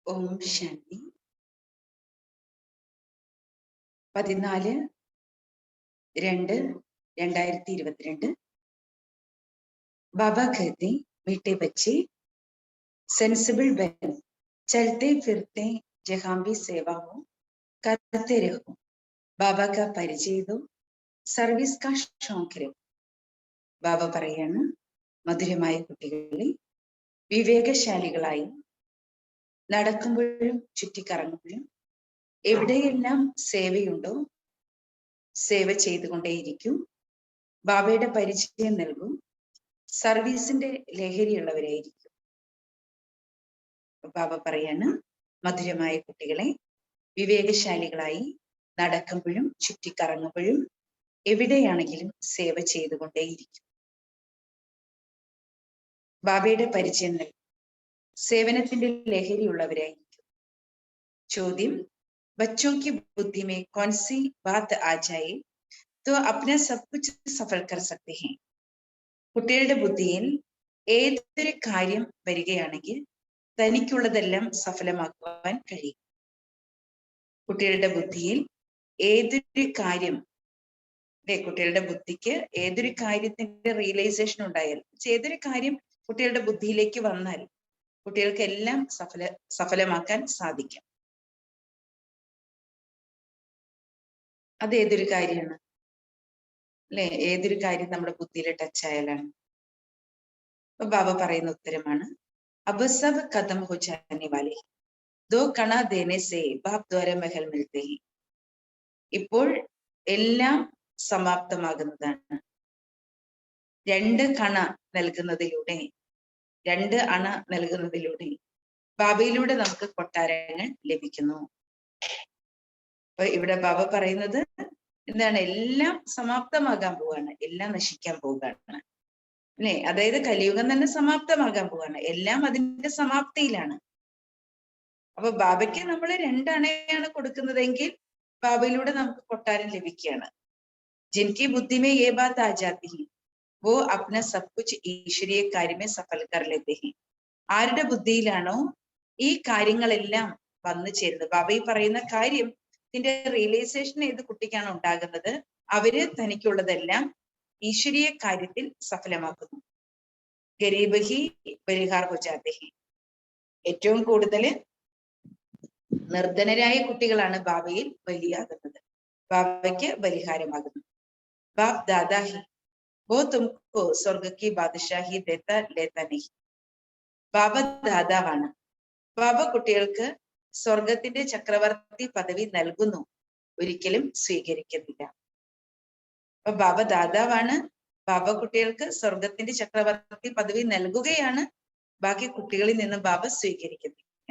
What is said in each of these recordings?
ഓം ശാന്തി. 14/2/2022 बाबा कहते, मीठे बच्चे, सेंसिबल बन, चलते फिरते जहां भी सेवा हो करते रहो, बाबा का परिचय दो, സർവീസ് കാ ഷോക്ക് രഹോ. ബാബ പറയാണ്, മധുരമായ കുട്ടികളെ, വിവേകശാലികളായി നടക്കുമ്പോഴും ചുറ്റിക്കറങ്ങുമ്പോഴും എവിടെയെല്ലാം സേവയുണ്ടോ സേവ ചെയ്തുകൊണ്ടേയിരിക്കും. ബാബയുടെ പരിചയം നൽകും. സർവീസിന്റെ ലഹരിയുള്ളവരായിരിക്കും. ബാബ പറയാണ്, മധുരമായ കുട്ടികളെ, വിവേകശാലികളായി നടക്കുമ്പോഴും ചുറ്റിക്കറങ്ങുമ്പോഴും എവിടെയാണെങ്കിലും സേവ ചെയ്തുകൊണ്ടേയിരിക്കും. ബാബയുടെ പരിചയം നൽകും. സേവനത്തിന്റെ ലഹരിയുള്ളവരായിരിക്കും. ചോദ്യം, बच्चों की बुद्धि में कौन सी बात आ जाए तो अपना सब कुछ सफल कर सकते हैं. കുട്ടികളുടെ ബുദ്ധിയിൽ ഏതൊരു കാര്യം വരികയാണെങ്കിൽ തനിക്കുള്ളതെല്ലാം സഫലമാക്കുവാൻ കഴിയും. കുട്ടികളുടെ ബുദ്ധിയിൽ ഏതൊരു കാര്യം, കുട്ടികളുടെ ബുദ്ധിക്ക് ഏതൊരു കാര്യത്തിന്റെ റിയലൈസേഷൻ ഉണ്ടായാൽ, ഏതൊരു കാര്യം കുട്ടികളുടെ ബുദ്ധിയിലേക്ക് വന്നാൽ കുട്ടികൾക്ക് എല്ലാം സഫലമാക്കാൻ സാധിക്കും. അത് ഏതൊരു കാര്യമാണ് അല്ലെ? ഏതൊരു കാര്യം നമ്മുടെ ബുദ്ധിയിൽ ടച്ച് ആയാലാണ്. അപ്പൊ ബാബ പറയുന്ന ഉത്തരമാണ്, അബ് സബ് ഖതം ഹോ ജാനെ വാലെ ദോ കണ ദേനെ സേ ബാപ് ദ്വാര മഹൽ മിൽത്തെ ഹി. ഇപ്പോൾ എല്ലാം സമാപ്തമാകുന്നതാണ്. 2 കണ നൽകുന്നതിലൂടെ, 2 അണ നൽകുന്നതിലൂടെ ബാബയിലൂടെ നമുക്ക് കൊട്ടാരങ്ങൾ ലഭിക്കുന്നു. അപ്പൊ ഇവിടെ ബാബ പറയുന്നത് എന്താണ്? എല്ലാം സമാപ്തമാകാൻ പോവാണ്, എല്ലാം നശിക്കാൻ പോവുകയാണ് അല്ലെ? അതായത് കലിയുഗം തന്നെ സമാപ്തമാകാൻ പോവാണ്, എല്ലാം അതിന്റെ സമാപ്തിയിലാണ്. അപ്പൊ ബാബയ്ക്ക് നമ്മൾ 2 അണയാണ് കൊടുക്കുന്നതെങ്കിൽ ബാബയിലൂടെ നമുക്ക് കൊട്ടാരം ലഭിക്കുകയാണ്. ജിൻകി ബുദ്ധിമേ യേ ബാത് ആ ജാതി ഹി വോ അപ്ന സബ് കുച്ച് ഈശ്വരീയ കാര്യമേ സഫൽ കർ ലേത്തെ ഹി. ആരുടെ ബുദ്ധിയിലാണോ ഈ കാര്യങ്ങളെല്ലാം വന്നു ചേരുന്നത്, ബാബ ഈ പറയുന്ന കാര്യം ഇതിന്റെ റിയലൈസേഷൻ ഏത് കുട്ടിക്കാണ് ഉണ്ടാകുന്നത്, അവര് തനിക്കുള്ളതെല്ലാം ഈശ്വരീയ കാര്യത്തിൽ സഫലമാക്കുന്നു. ഗരീബ് ഹി ബലിഹാർ ഹോ ജാത്തെ ഹി. ഏറ്റവും കൂടുതൽ നിർധനരായ കുട്ടികളാണ് ബാബയിൽ ബലിയാകുന്നത്, ബാബയ്ക്ക് ബലിഹാരമാകുന്നു. ബാബ് ദാദാ ഹി വോ തുംകോ സ്വർഗ കി ബാദശാഹി ദേത്ത ലേത്ത നഹി. ബാബ ദാദാവാണ്, ബാബ കുട്ടികൾക്ക് സ്വർഗത്തിന്റെ ചക്രവർത്തി പദവി നൽകുന്നു, ഒരിക്കലും സ്വീകരിക്കുന്നില്ല. അപ്പൊ ബാബ ദാദാവാണ്, ബാബ കുട്ടികൾക്ക് സ്വർഗത്തിന്റെ ചക്രവർത്തി പദവി നൽകുകയാണ്, ബാക്കി കുട്ടികളിൽ നിന്ന് ബാബ സ്വീകരിക്കുന്നില്ല.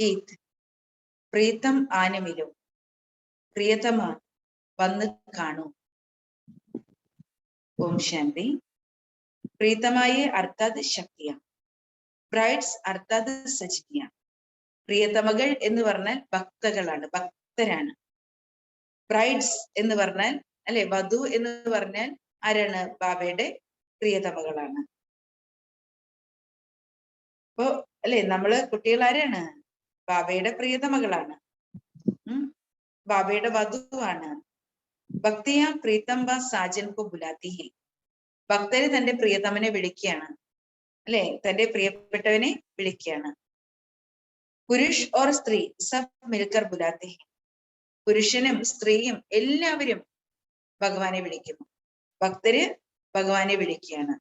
ഗീത്, പ്രീതം ആനമിലോ, പ്രിയതമ വന്ന് കാണൂ. ഓം ശാന്തി. പ്രീതമായ അർത്ഥാത് ശക്തിയ, ബ്രൈഡ്സ് അർത്ഥാത് സജ്നിയ. പ്രിയതമകൾ എന്ന് പറഞ്ഞാൽ ഭക്തകളാണ്, ഭക്തരാണ്. ബ്രൈഡ്സ് എന്ന് പറഞ്ഞാൽ അല്ലെ, വധു എന്ന് പറഞ്ഞാൽ ആരാണ്? ബാബയുടെ പ്രിയതമകളാണ്. അപ്പോ അല്ലെ, നമ്മള് കുട്ടികൾ ആരാണ്? ബാബയുടെ പ്രിയതമകളാണ്, ബാബയുടെ വധുവാണ്. ഭക്തിയാ പ്രീതം വ സാജൻ കോ ബുലാത്തി ഹി. ഭക്തര് തന്റെ പ്രിയതമനെ വിളിക്കുകയാണ് അല്ലെ, തന്റെ പ്രിയപ്പെട്ടവനെ വിളിക്കുകയാണ്. പുരുഷ് ഓർ സ്ത്രീ സബ് മിൽക്കർ ബുലാത്തെ ഹി. പുരുഷനും സ്ത്രീയും എല്ലാവരും ഭഗവാനെ വിളിക്കുന്നു, ഭക്തര് ഭഗവാനെ വിളിക്കുകയാണ്.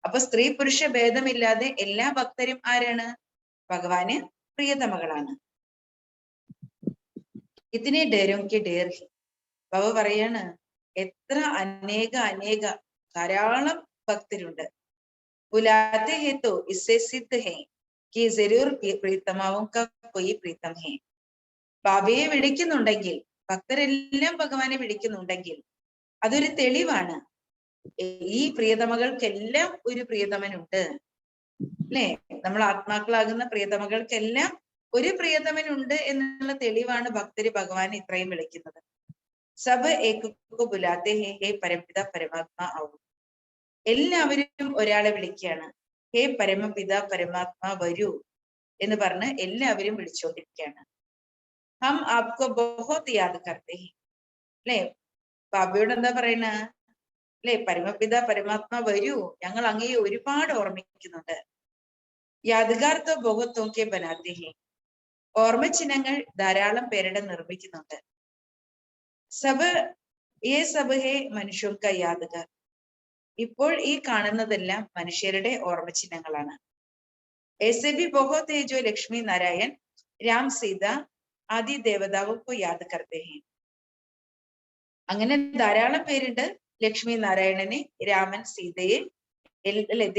അപ്പൊ സ്ത്രീ പുരുഷ ഭേദമില്ലാതെ എല്ലാ ഭക്തരും ആരാണ്? ഭഗവാന് പ്രിയതമകളാണ്. ഇതിനെ ഡേരോങ്കി ഡേർ ഹി. ബാബ പറയാണ്, എത്ര അനേക ധാരാളം ഭക്തരുണ്ട്. ബുലാത്തെ ഹേ തോ ഇസ്സേ സിദ്ധ് ഹേ കി ജരൂർ പ്രീതമാവും കാ കോയി പ്രീതം ഹേ. ബാബയെ വിളിക്കുന്നുണ്ടെങ്കിൽ, ഭക്തരെല്ലാം ഭഗവാനെ വിളിക്കുന്നുണ്ടെങ്കിൽ അതൊരു തെളിവാണ്, ഈ പ്രിയതമകൾക്കെല്ലാം ഒരു പ്രിയതമനുണ്ട് അല്ലെ? നമ്മൾ ആത്മാക്കളാകുന്ന പ്രിയതമകൾക്കെല്ലാം ഒരു പ്രിയതമനുണ്ട് എന്നുള്ള തെളിവാണ് ഭക്തര് ഭഗവാനെ ഇത്രയും വിളിക്കുന്നത്. സബ് ഏകോ ബുലാത്തെ ഹേ ഹേ പരംപിത പരമാത്മാ ആവും. എല്ലാവരും ഒരാളെ വിളിക്കുകയാണ്, ഹേ പരമപിത പരമാത്മാ വരൂ എന്ന് പറഞ്ഞ് എല്ലാവരും വിളിച്ചുകൊണ്ടിരിക്കുകയാണ്. ഹം ആപ്കോ ബഹുത് യാദ് കർത്തെ ഹെ. അല്ലെ, ബാബയോട് എന്താ പറയണ? അല്ലെ, പരമപിത പരമാത്മാ വരൂ, ഞങ്ങൾ അങ്ങയെ ഒരുപാട് ഓർമ്മിക്കുന്നുണ്ട്. യാദ്ഗാർ തോ ബഹുത് കെ ബനാത്തെ ഹെ. ഓർമ്മചിഹ്നങ്ങൾ ധാരാളം പേരുടെ നിർമ്മിക്കുന്നുണ്ട്. സബ് ഏ സബ് ഹേ മനുഷ്യോ കാ യാദ്ഗാർ. ഇപ്പോൾ ഈ കാണുന്നതെല്ലാം മനുഷ്യരുടെ ഓർമ്മചിഹ്നങ്ങളാണ്. ऐसे भी बहुत है जो लक्ष्मी नारायण राम सीता आदि देवताओं को याद करते हैं. അങ്ങനെ ധാരാളം പേരുണ്ട് ലക്ഷ്മി നാരായണനെ, രാമൻ, സീതയെ,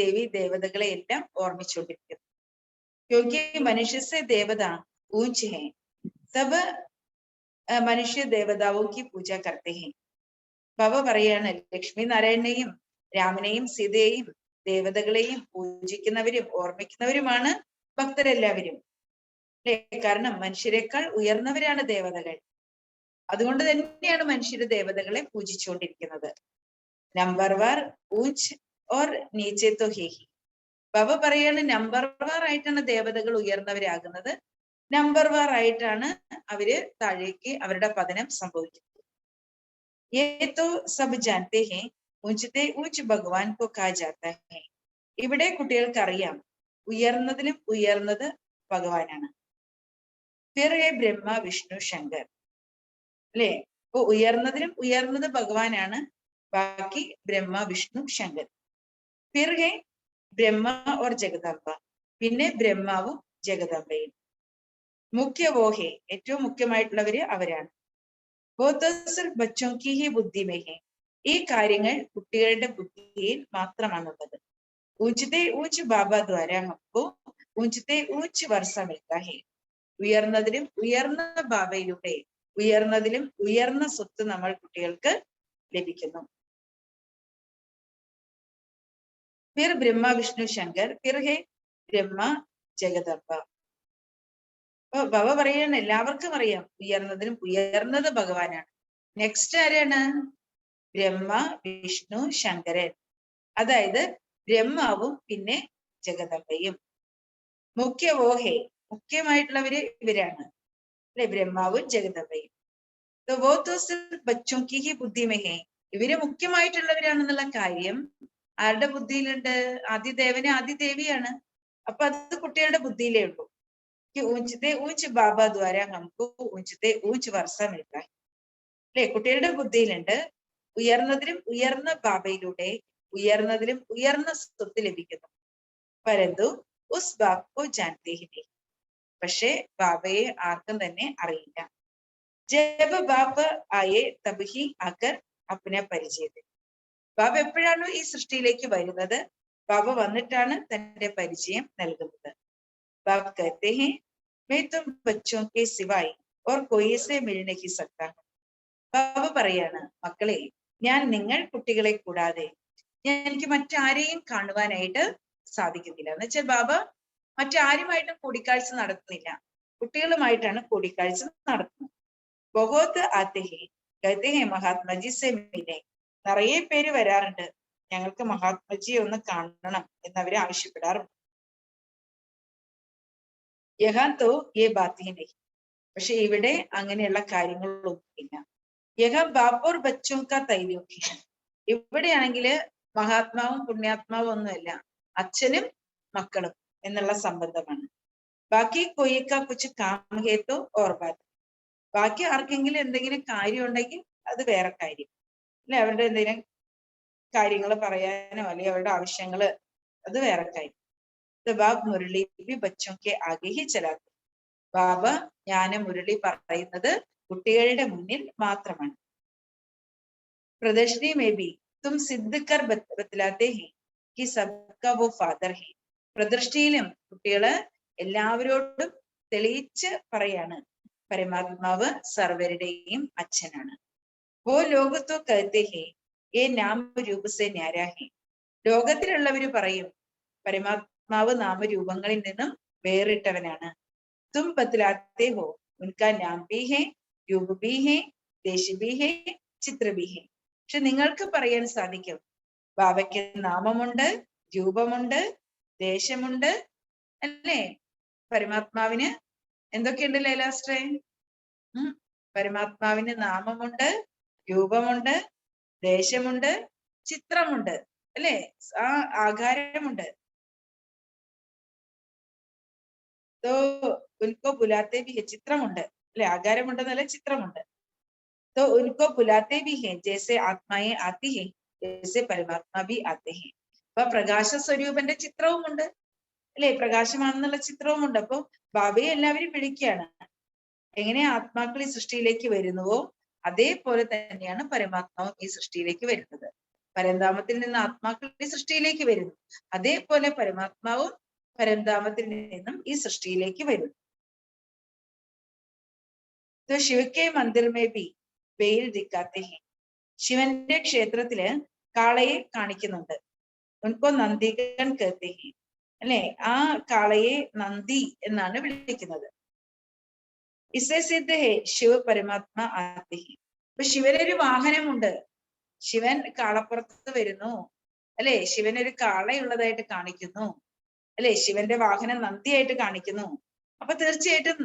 ദേവി ദേവതകളെ എല്ലാം ഓർമ്മിച്ചുകൊണ്ടിരിക്കുന്നു. क्योंकि मनुष्य से देवता ऊंच हैं, सब മനുഷ്യ ദേവതാവോ की पूजा करते हैं. ബാബ പറയാണ്, ലക്ഷ്മി നാരായണനെയും രാമനെയും സീതയെയും ദേവതകളെയും പൂജിക്കുന്നവരും ഓർമ്മിക്കുന്നവരുമാണ് ഭക്തരെല്ലാവരും. അല്ലെ, കാരണം മനുഷ്യരെക്കാൾ ഉയർന്നവരാണ് ദേവതകൾ. അതുകൊണ്ട് തന്നെയാണ് മനുഷ്യര് ദേവതകളെ പൂജിച്ചുകൊണ്ടിരിക്കുന്നത്. നമ്പർ വാർ ഊഞ്ച് ഓർ നീച്ചെ തോ ഹേ ഹി. ബാബ പറയാണ്, നമ്പർ വാർ ആയിട്ടാണ് ദേവതകൾ ഉയർന്നവരാകുന്നത്, നമ്പർ വാർ ആയിട്ടാണ് അവര് താഴേക്ക് അവരുടെ പതനം സംഭവിക്കുന്നത്. യേ തോ സബ് ജാൻതേ ഹേ ഊഞ്ചത്തെ ഊഞ്ച് ഭഗവാൻ കോ കാ ജാത്താ ഹേ. ഇവിടെ കുട്ടികൾക്ക് അറിയാം, ഉയർന്നതിലും ഉയർന്നത് ഭഗവാനാണ്. ഫിർ ഹേ ബ്രഹ്മ വിഷ്ണു ശങ്കർ. അല്ലെ, ഇപ്പൊ ഉയർന്നതിലും ഉയർന്നത് ഭഗവാനാണ്, ബാക്കി ബ്രഹ്മ വിഷ്ണു ശങ്കർ. ഫിർ ഹേ ബ്രഹ്മ ഓർ ജഗദംബ. പിന്നെ ബ്രഹ്മാവും ജഗദംബയും. മുഖ്യ വോഹേ, ഏറ്റവും മുഖ്യമായിട്ടുള്ളവര് അവരാണ്. വോ തോ സിർഫ് ബച്ചോं की ही बुद्धि में है. ഈ കാര്യങ്ങൾ കുട്ടികളുടെ ബുദ്ധിയിൽ മാത്രമാണുള്ളത്. ഊഞ്ചത്തെ ഊഞ്ച് ബാബ ദ്വാര ഹംകോ ഊഞ്ചത്തെ ഊഞ്ച് വർഷ മിൽത്താ ഹേ. ഉയർന്നതിലും ഉയർന്ന ബാബയിലൂടെ ഉയർന്നതിലും ഉയർന്ന സ്വത്ത് നമ്മൾ കുട്ടികൾക്ക് ലഭിക്കുന്നു. ഫിർ ബ്രഹ്മ വിഷ്ണു ശങ്കർ ഫിർ ഹേ ബ്രഹ്മ ജഗദംബ. അപ്പൊ ബാബ പറയാണ്, എല്ലാവർക്കും അറിയാം ഉയർന്നതിലും ഉയർന്നത് ഭഗവാനാണ്. നെക്സ്റ്റ് ആരാണ്? ബ്രഹ്മ വിഷ്ണു ശങ്കരൻ. അതായത് ബ്രഹ്മാവും പിന്നെ ജഗദംബയും. മുഖ്യ വോഹേ, മുഖ്യമായിട്ടുള്ളവര് ഇവരാണ്, അല്ലെ, ബ്രഹ്മാവും ജഗദംബയും. ബച്ചോं की ही बुद्धि में है. ഇവര് മുഖ്യമായിട്ടുള്ളവരാണെന്നുള്ള കാര്യം ആരുടെ ബുദ്ധിയിലുണ്ട്? ആദിദേവന് ആദിദേവിയാണ്. അപ്പൊ അത് കുട്ടികളുടെ ബുദ്ധിയിലേ ഉള്ളൂ. ഊഞ്ചത്തെ ഊഞ്ച് ബാബ ദ്വാര നമുക്ക് ഊഞ്ചത്തെ ഊഞ്ച് വർഷ മിൽത്താ. അല്ലെ, കുട്ടികളുടെ ബുദ്ധിയിലുണ്ട് ഉയർന്നതിലും ഉയർന്ന ബാബയിലൂടെ ഉയർന്നതിലും ഉയർന്ന സ്വത്ത് ലഭിക്കുന്നു. പരന്തു ഉസ് ബാബ് ജാൻതേ ഹി നഹീ. പക്ഷെ ബാബയെ ആർക്കും തന്നെ അറിയില്ല. ജബ് ബാബ് ആയേ തബ് ഹി ആകർ അപ്നെ പരിചയം. ബാബ എപ്പോഴാണോ ഈ സൃഷ്ടിയിലേക്ക് വരുന്നത്, ബാബ വന്നിട്ടാണ് തന്റെ പരിചയം നൽകുന്നത്. ബാബ कहते हैं मैं तुम बच्चों के सिवाय और कोई से मिल नहीं सकता. ബാബ പറയാണ്, മക്കളെ, ഞാൻ നിങ്ങൾ കുട്ടികളെ കൂടാതെ എനിക്ക് മറ്റാരെയും കാണുവാനായിട്ട് സാധിക്കുന്നില്ല. എന്ന് വെച്ചാൽ ബാബ മറ്റാരുമായിട്ടും കൂടിക്കാഴ്ച നടത്തുന്നില്ല, കുട്ടികളുമായിട്ടാണ് കൂടിക്കാഴ്ച നടത്തുന്നത്. ബഹുത് ആത്തെ ഹേ കഹത്തെ ഹേ മഹാത്മജി സെ മിലെ. നിറയെ പേര് വരാറുണ്ട്, ഞങ്ങൾക്ക് മഹാത്മജിയെ ഒന്ന് കാണണം എന്നവര് ആവശ്യപ്പെടാറുണ്ട്. യഹാൻ തോ യേ ബാത് ഹി നഹീ. പക്ഷെ ഇവിടെ അങ്ങനെയുള്ള കാര്യങ്ങളൊന്നുമില്ല. യഹാ ബാപ്പോർ ബച്ചോं का तैलोक है. ഇവിടെയാണെങ്കില് മഹാത്മാവും പുണ്യാത്മാവും ഒന്നുമല്ല, അച്ഛനും മക്കളും എന്നുള്ള സംബന്ധമാണ്. ബാക്കി കൊയ്ക്ക കുച്ച് കാം ഹേത്തോ ഓർ ബാത്. ബാക്കി ആർക്കെങ്കിലും എന്തെങ്കിലും കാര്യം ഉണ്ടെങ്കിൽ അത് വേറെ കാര്യം, അല്ലെ, അവരുടെ എന്തെങ്കിലും കാര്യങ്ങൾ പറയാനോ അല്ലെങ്കിൽ അവരുടെ ആവശ്യങ്ങള്, അത് വേറെ കാര്യം. ബാബ് മുരളി ബച്ചോं के आगे ही चलाते. ബാബ ജ്ഞാന മുരളി പറയുന്നത് കുട്ടികളുടെ മുന്നിൽ മാത്രമാണ്. പ്രദർശനി മേ ബി തും സിദ്ധ് കർ ബത്ലാത്തെ ഹേ കി സബ്കാ വോ ഫാദർ ഹേ. പ്രദർശനിയിലും കുട്ടികള് എല്ലാവരോടും തെളിയിച്ച് പറയാണ്, പരമാത്മാവ് സർവരുടെയും അച്ഛനാണ്. വോ ലോകത്തോ കഹത്തെ ഹേ യേ നാമ രൂപ സെ ന്യാരാ ഹേ. ലോകത്തിലുള്ളവര് പറയും, പരമാത്മാവ് നാമരൂപങ്ങളിൽ നിന്നും വേറിട്ടവനാണ്. തും ബത്ലാത്തെ ഹോ ഉൻകാ നാം ഭി ഹേ രൂപ ഭി ഹേ ദേശ് ഭി ഹേ ചിത്ര ഭി ഹേ. പക്ഷെ നിങ്ങൾക്ക് പറയാൻ സാധിക്കും, ബാബയ്ക്ക് നാമമുണ്ട്, രൂപമുണ്ട്, ദേശമുണ്ട്, അല്ലേ? പരമാത്മാവിന് എന്തൊക്കെയുണ്ട് ലൈലാസ്ട്രേ? പരമാത്മാവിന് നാമമുണ്ട്, രൂപമുണ്ട്, ദേശമുണ്ട്, ചിത്രമുണ്ട്, അല്ലേ? ആ ആകാരമുണ്ട്. तो उनको बुलाते भी है, ചിത്രമുണ്ട്, അല്ലെ? ആകാരമുണ്ടെന്നല്ല, ചിത്രമുണ്ട്. तो उनको बुलाते भी हैं जैसे आत्माएं आती हैं जैसे परमात्मा भी आते हैं. അപ്പൊ പ്രകാശ സ്വരൂപന്റെ ചിത്രവുമുണ്ട്, അല്ലെ? പ്രകാശമാണെന്നുള്ള ചിത്രവുമുണ്ട്. അപ്പൊ ബാബയെ എല്ലാവരും വിളിക്കുകയാണ്. എങ്ങനെ ആത്മാക്കൾ ഈ സൃഷ്ടിയിലേക്ക് വരുന്നുവോ അതേപോലെ തന്നെയാണ് പരമാത്മാവും ഈ സൃഷ്ടിയിലേക്ക് വരുന്നത്. പരന്താമത്തിൽ നിന്ന് ആത്മാക്കൾ ഈ സൃഷ്ടിയിലേക്ക് വരുന്നു, അതേപോലെ പരമാത്മാവും പരന്താമത്തിൽ നിന്നും ഈ സൃഷ്ടിയിലേക്ക് വരുന്നു. ശിവക്കെ മന്ദിരമേ ബി വെയിൽ ദിക്കാത്തെ ഹെ. ശിവന്റെ ക്ഷേത്രത്തില് കാളയെ കാണിക്കുന്നുണ്ട്. ഉൻകോ നന്ദികൻ കേത്തെ ഹെ, അല്ലെ? ആ കാളയെ നന്ദി എന്നാണ് വിളിക്കുന്നത്. ഇസേ സിദ്ധ ഹെ ശിവ പരമാത്മ ആത്തെ ഹെ. അപ്പൊ ശിവനൊരു വാഹനമുണ്ട്. ശിവൻ കാളപ്പുറത്ത് വരുന്നു, അല്ലെ? ശിവനൊരു കാളയുള്ളതായിട്ട് കാണിക്കുന്നു, അല്ലെ? ശിവന്റെ വാഹനം നന്ദിയായിട്ട് കാണിക്കുന്നു. അപ്പൊ തീർച്ചയായിട്ടും,